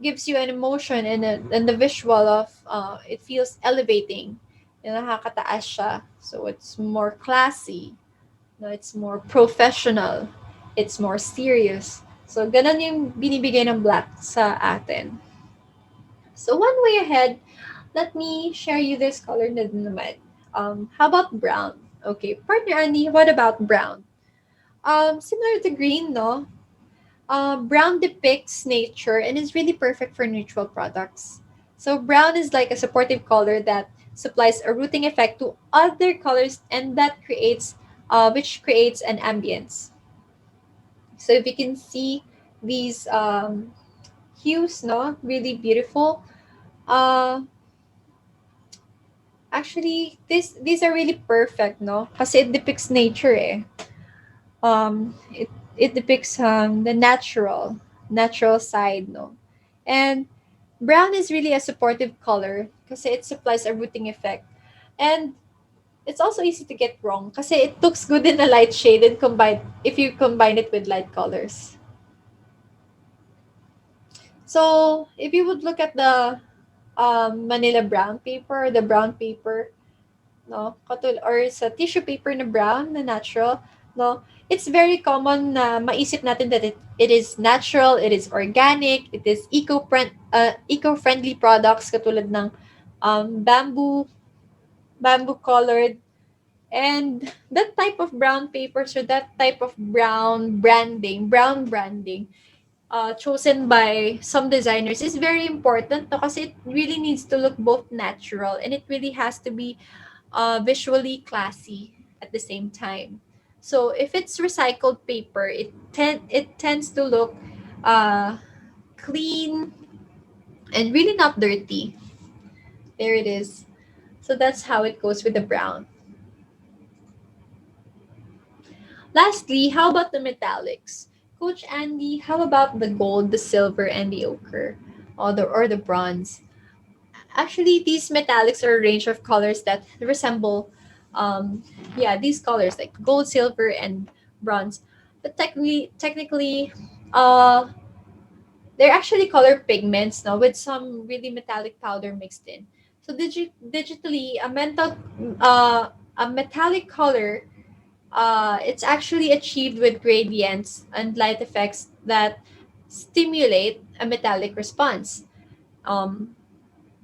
gives you an emotion and the visual of it feels elevating. Nakakataas siya. So it's more classy. No, it's more professional. It's more serious. So ganun yung binibigay ng black sa atin. So one way ahead, let me share you this color na din naman. How about brown? Okay, partner Andy, what about brown? Similar to green, no? Brown depicts nature and is really perfect for neutral products. So brown is like a supportive color that supplies a rooting effect to other colors and that creates which creates an ambience. So if you can see these hues, no, really beautiful. Uh, Actually, these are really perfect, no? Kasi it depicts nature, eh. It depicts the natural side, no? And brown is really a supportive color kasi it supplies a rooting effect. And it's also easy to get wrong kasi it looks good in a light shade and combine if you combine it with light colors. So, if you would look at the Manila brown paper, the brown paper, no, or sa tissue paper na brown na natural, no, it's very common na maisip natin that it is natural, it is organic, it is eco-friendly products katulad ng bamboo colored, and that type of brown papers or that type of brown branding chosen by some designers is very important no, kasi it really needs to look both natural and it really has to be visually classy at the same time. So if it's recycled paper, it tends to look uh, clean and really not dirty. There it is. So that's how it goes with the brown. Lastly, how about the metallics? Coach Andy, how about the gold, the silver, and the ochre, or the bronze? Actually, these metallics are a range of colors that resemble, yeah, these colors like gold, silver, and bronze. But technically, uh, they're actually color pigments now with some really metallic powder mixed in. So digitally, a metallic color, it's actually achieved with gradients and light effects that stimulate a metallic response. Um,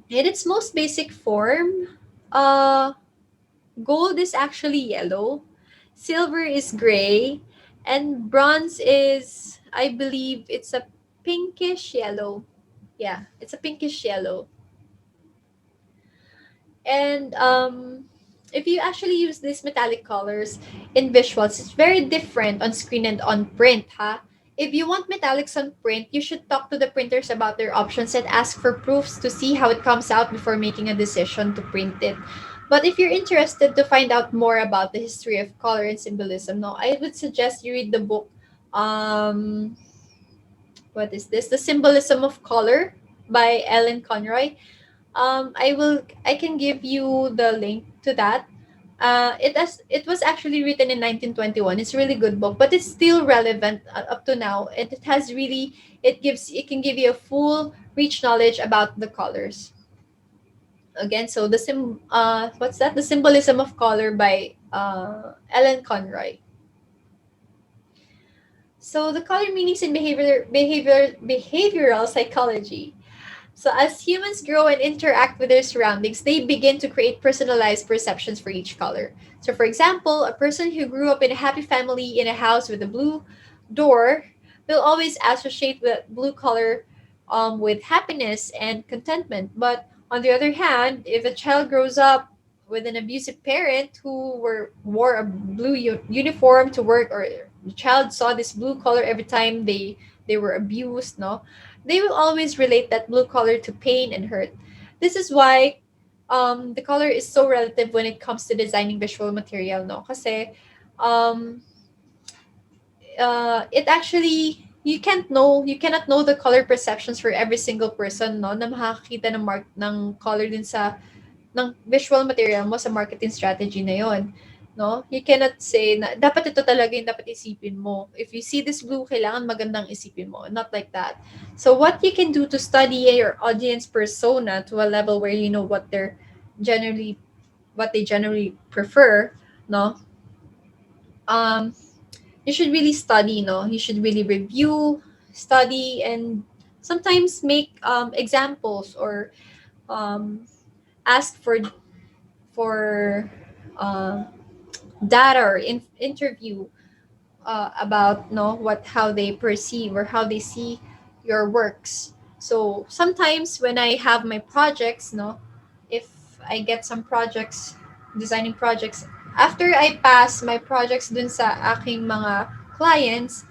in its most basic form, uh, gold is actually yellow, silver is gray, and bronze is, I believe, it's a pinkish yellow. Yeah, it's a pinkish yellow. And if you actually use these metallic colors in visuals, it's very different on screen and on print, huh? If you want metallics on print, you should talk to the printers about their options and ask for proofs to see how it comes out before making a decision to print it. But if you're interested to find out more about the history of color and symbolism, no, I would suggest you read the book. Um, what is this? The Symbolism of Color by Ellen Conroy. I can give you the link to that. It was actually written in 1921. It's a really good book, but it's still relevant up to now. It has really it can give you a full rich knowledge about the colors. Again, so what's that? The Symbolism of Color by Ellen Conroy. So the color meanings in behavioral psychology. So, as humans grow and interact with their surroundings, they begin to create personalized perceptions for each color. So, for example, a person who grew up in a happy family in a house with a blue door will always associate the blue color with happiness and contentment. But on the other hand, if a child grows up with an abusive parent who wore a blue uniform to work, or the child saw this blue color every time they were abused, no, they will always relate that blue color to pain and hurt. This is why the color is so relative when it comes to designing visual material, no? Kasi um, it actually you cannot know the color perceptions for every single person, no, na makakakita ng color din sa ng visual material mo sa marketing strategy na yon, no? You cannot say na dapat ito talaga yung dapat isipin mo. If you see this blue, kailangan magandang isipin mo. Not like that. So what you can do to study your audience persona to a level where you know generally what they generally prefer, no? Um, you should really study, no? You should really review, study, and sometimes make examples, or um, ask for uh, data, or interview about, no, what how they perceive or how they see your works. So sometimes when I have my projects, no, if I get some projects, designing projects, after I pass my projects dun sa aking mga clients,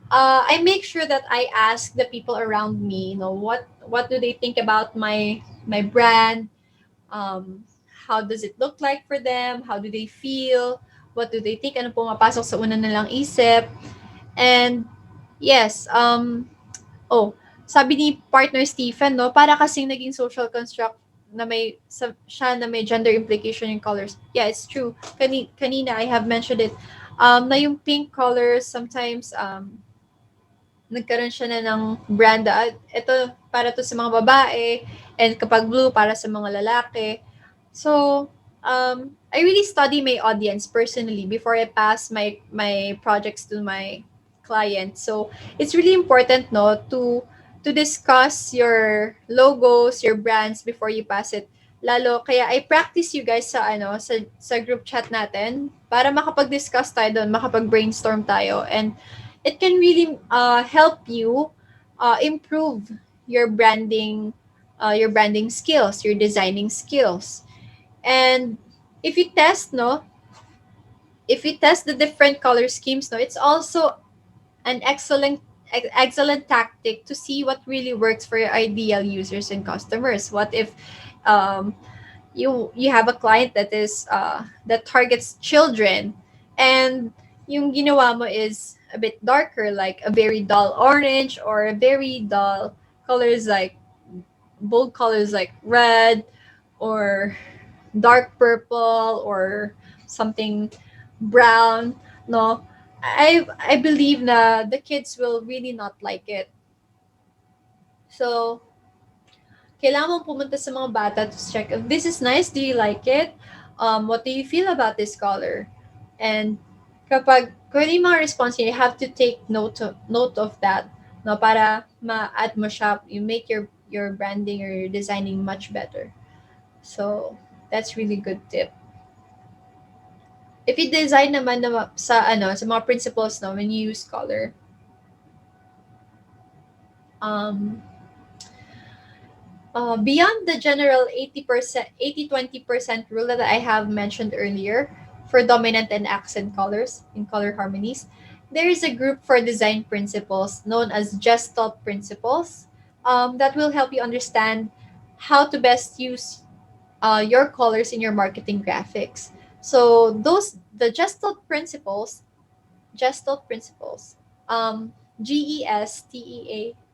I make sure that I ask the people around me, you know, what do they think about my brand, um, how does it look like for them, how do they feel, what do they think, ano pumapasok sa una nilang isip. And yes, oh, sabi ni partner Stephen, no, para kasing naging social construct na siya na may gender implication in colors. Yeah, it's true. Kanina I have mentioned it. Na yung pink colors sometimes nagkaroon siya na ng brand, ito para to sa mga babae, and kapag blue para sa mga lalaki. So, I really study my audience personally before I pass my projects to my clients. So, it's really important, no, to discuss your logos, your brands before you pass it. Lalo kaya I practice you guys sa group chat natin para makapag-discuss tayo doon, makapag-brainstorm tayo, and it can really help you improve your branding skills, your designing skills. And if you test, no, if you test the different color schemes, no, it's also an excellent tactic to see what really works for your ideal users and customers. What if um, you have a client that targets children, and yung ginawa mo is a bit darker, like a very dull orange, or a very dull colors like bold colors like red, or dark purple, or something brown, no, I believe na the kids will really not like it. So kailangan mong pumunta sa mga bata to check if this is nice, do you like it? What do you feel about this color? And kung ano yung mga response niya, you have to take note of that, no, para ma-add mo siya, you make your branding or your designing much better. So, that's really good tip. If you design naman sa mga principles, no, when you use color, um, beyond the general 80%, 80-20% rule that I have mentioned earlier for dominant and accent colors in color harmonies, There is a group for design principles known as Gestalt principles that will help you understand how to best use your colors in your marketing graphics. So the Gestalt principles, um, GESTALT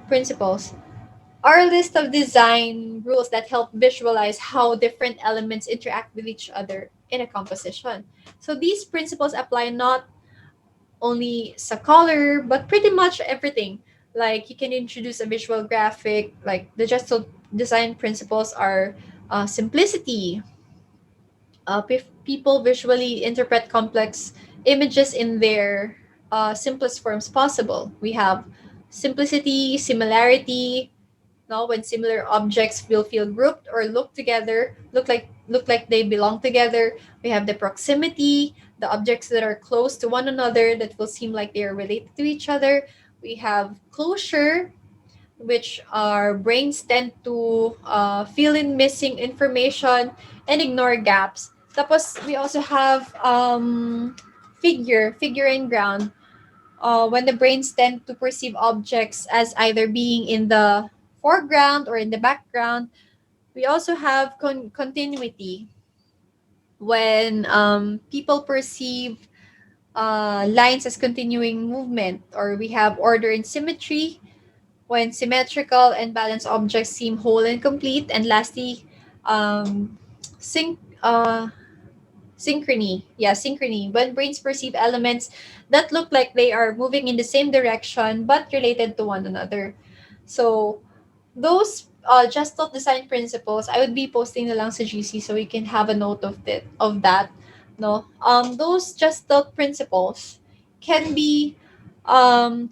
principles are a list of design rules that help visualize how different elements interact with each other in a composition. So these principles apply not only sa color, but pretty much everything. Like you can introduce a visual graphic, like the Gestalt design principles are simplicity. People visually interpret complex images in their simplest forms possible. We have simplicity, similarity, no, when similar objects will feel grouped or look like they belong together. We have the proximity, the objects that are close to one another that will seem like they are related to each other. We have closure, which our brains tend to fill in missing information and ignore gaps. Tapos we also have figure and ground, when the brains tend to perceive objects as either being in the foreground or in the background. We also have continuity, when people perceive lines as continuing movement, or we have order and symmetry, when symmetrical and balanced objects seem whole and complete. And lastly, um, sync. Synchrony. Yeah, synchrony. When brains perceive elements that look like they are moving in the same direction but related to one another. So, those Gestalt design principles, I would be posting na lang sa GC so we can have a note of that. No, those Gestalt principles can be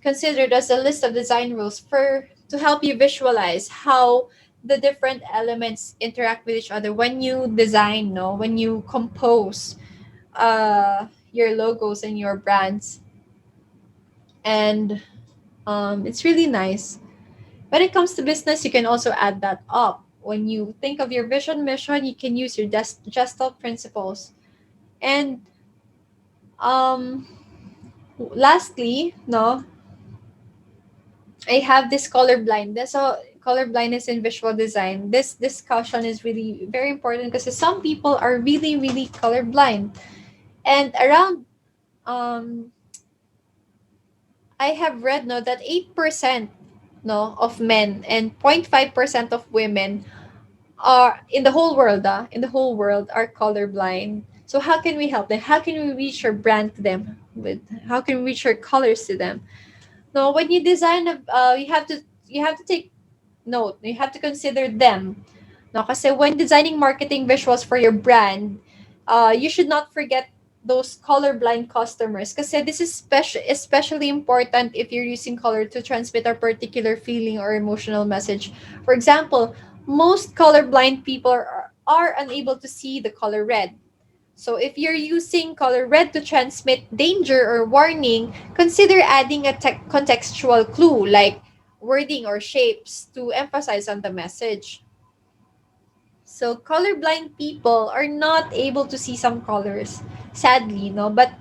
considered as a list of design rules for to help you visualize how the different elements interact with each other when you design, no, when you compose your logos and your brands. And it's really nice. When it comes to business, you can also add that up. When you think of your vision mission, you can use your Gestalt principles. And um, lastly, no, I have this color blindness. So color blindness in visual design. This discussion is really very important because some people are really, really colorblind. And around um I have read, no, that 8%, no, of men and 0.5% of women are in the whole world, in the whole world are colorblind. So how can we help them? How can we reach our brand to them with how can we reach our colors to them? No, when you design you have to take note. You have to consider them. No, kasi when designing marketing visuals for your brand, you should not forget those colorblind customers, kasi this is especially important if you're using color to transmit a particular feeling or emotional message. For example, most colorblind people are unable to see the color red. So if you're using color red to transmit danger or warning, consider adding a contextual clue like wording or shapes to emphasize on the message. So colorblind people are not able to see some colors, sadly, no, but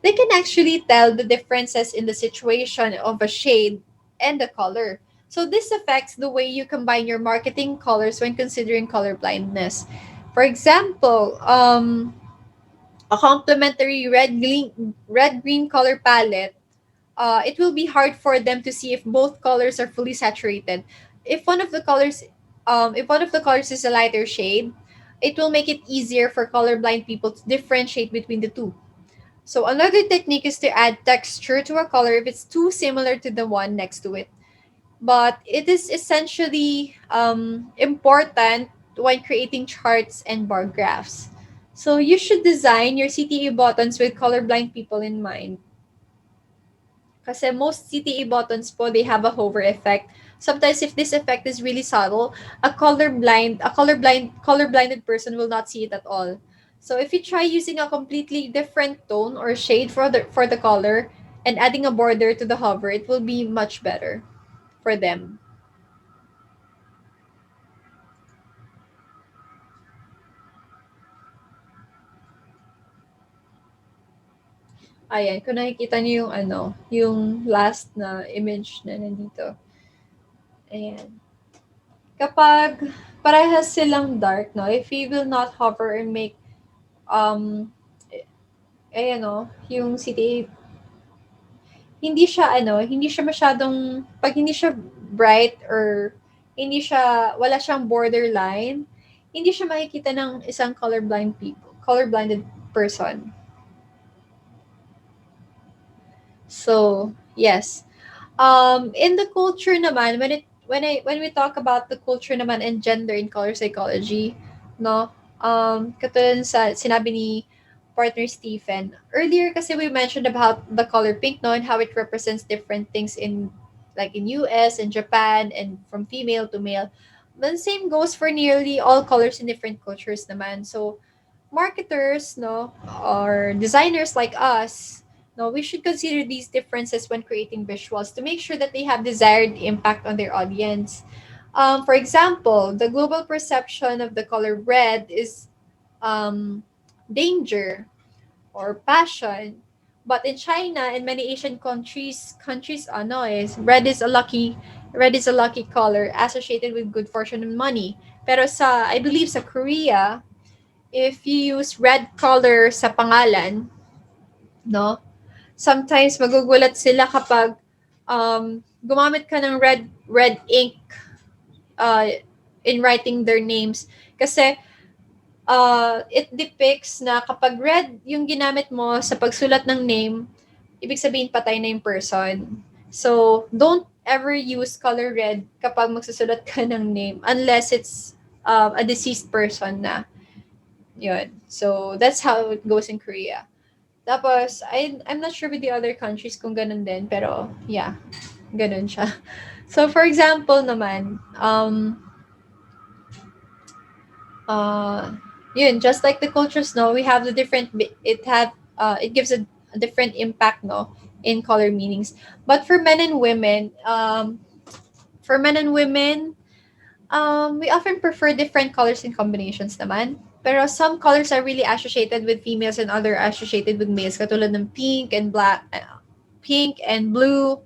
they can actually tell the differences in the situation of a shade and the color. So this affects the way you combine your marketing colors when considering color blindness. For example, a complementary red green color palette, it will be hard for them to see if both colors are fully saturated. If one of the colors, if one of the colors is a lighter shade, it will make it easier for colorblind people to differentiate between the two. So another technique is to add texture to a color if it's too similar to the one next to it. But it is essentially important when creating charts and bar graphs. So you should design your CTA buttons with colorblind people in mind. Kasi most CTA buttons po, they have a hover effect. Sometimes if this effect is really subtle, colorblinded person will not see it at all. So if you try using a completely different tone or shade for the color and adding a border to the hover, it will be much better for them. Ayan, kung nakikita niyo yung yung last na image na nandito. Ayan. Kapag parehas silang dark, no, if we will not hover and make, ayan yung city, hindi siya masyadong, pag hindi siya bright or wala siyang borderline, hindi siya makikita ng isang colorblinded person. So, yes. In the culture naman, when we talk about the culture naman and gender in color psychology, no, katulad sa sinabi ni partner Stephen earlier, kasi we mentioned about the color pink, no, and how it represents different things in, like in US and Japan, and from female to male. But the same goes for nearly all colors in different cultures naman. So marketers, no, or designers like us, no, we should consider these differences when creating visuals to make sure that they have desired impact on their audience. For example, the global perception of the color red is danger or passion. But in China and many Asian countries is red is a lucky color associated with good fortune and money. Pero I believe sa Korea, if you use red color sa pangalan, no, sometimes magugulat sila kapag gumamit ka ng red ink uh, in writing their names, kasi it depicts na kapag red yung ginamit mo sa pagsulat ng name, ibig sabihin patay na yung person. So, don't ever use color red kapag magsusulat ka ng name unless it's a deceased person na. Yun. So, that's how it goes in Korea. Tapos, I'm not sure with the other countries kung ganun din, pero yeah, ganun siya. So, for example naman, uh, yun, just like the cultures, no, we have the different, it gives a different impact, no, in color meanings. But for men and women, we often prefer different colors and combinations naman. Pero some colors are really associated with females and other associated with males. Katulad ng pink and blue.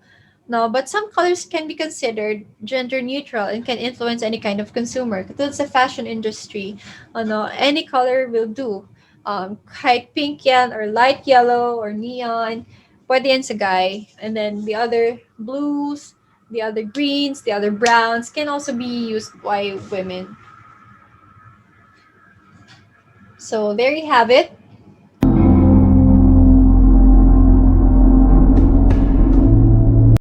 No, but some colors can be considered gender neutral and can influence any kind of consumer. Katulad sa fashion industry, any color will do. Kahit pink yan or light yellow or neon, pwede yan sa guy. And then the other blues, the other greens, the other browns can also be used by women. So there you have it.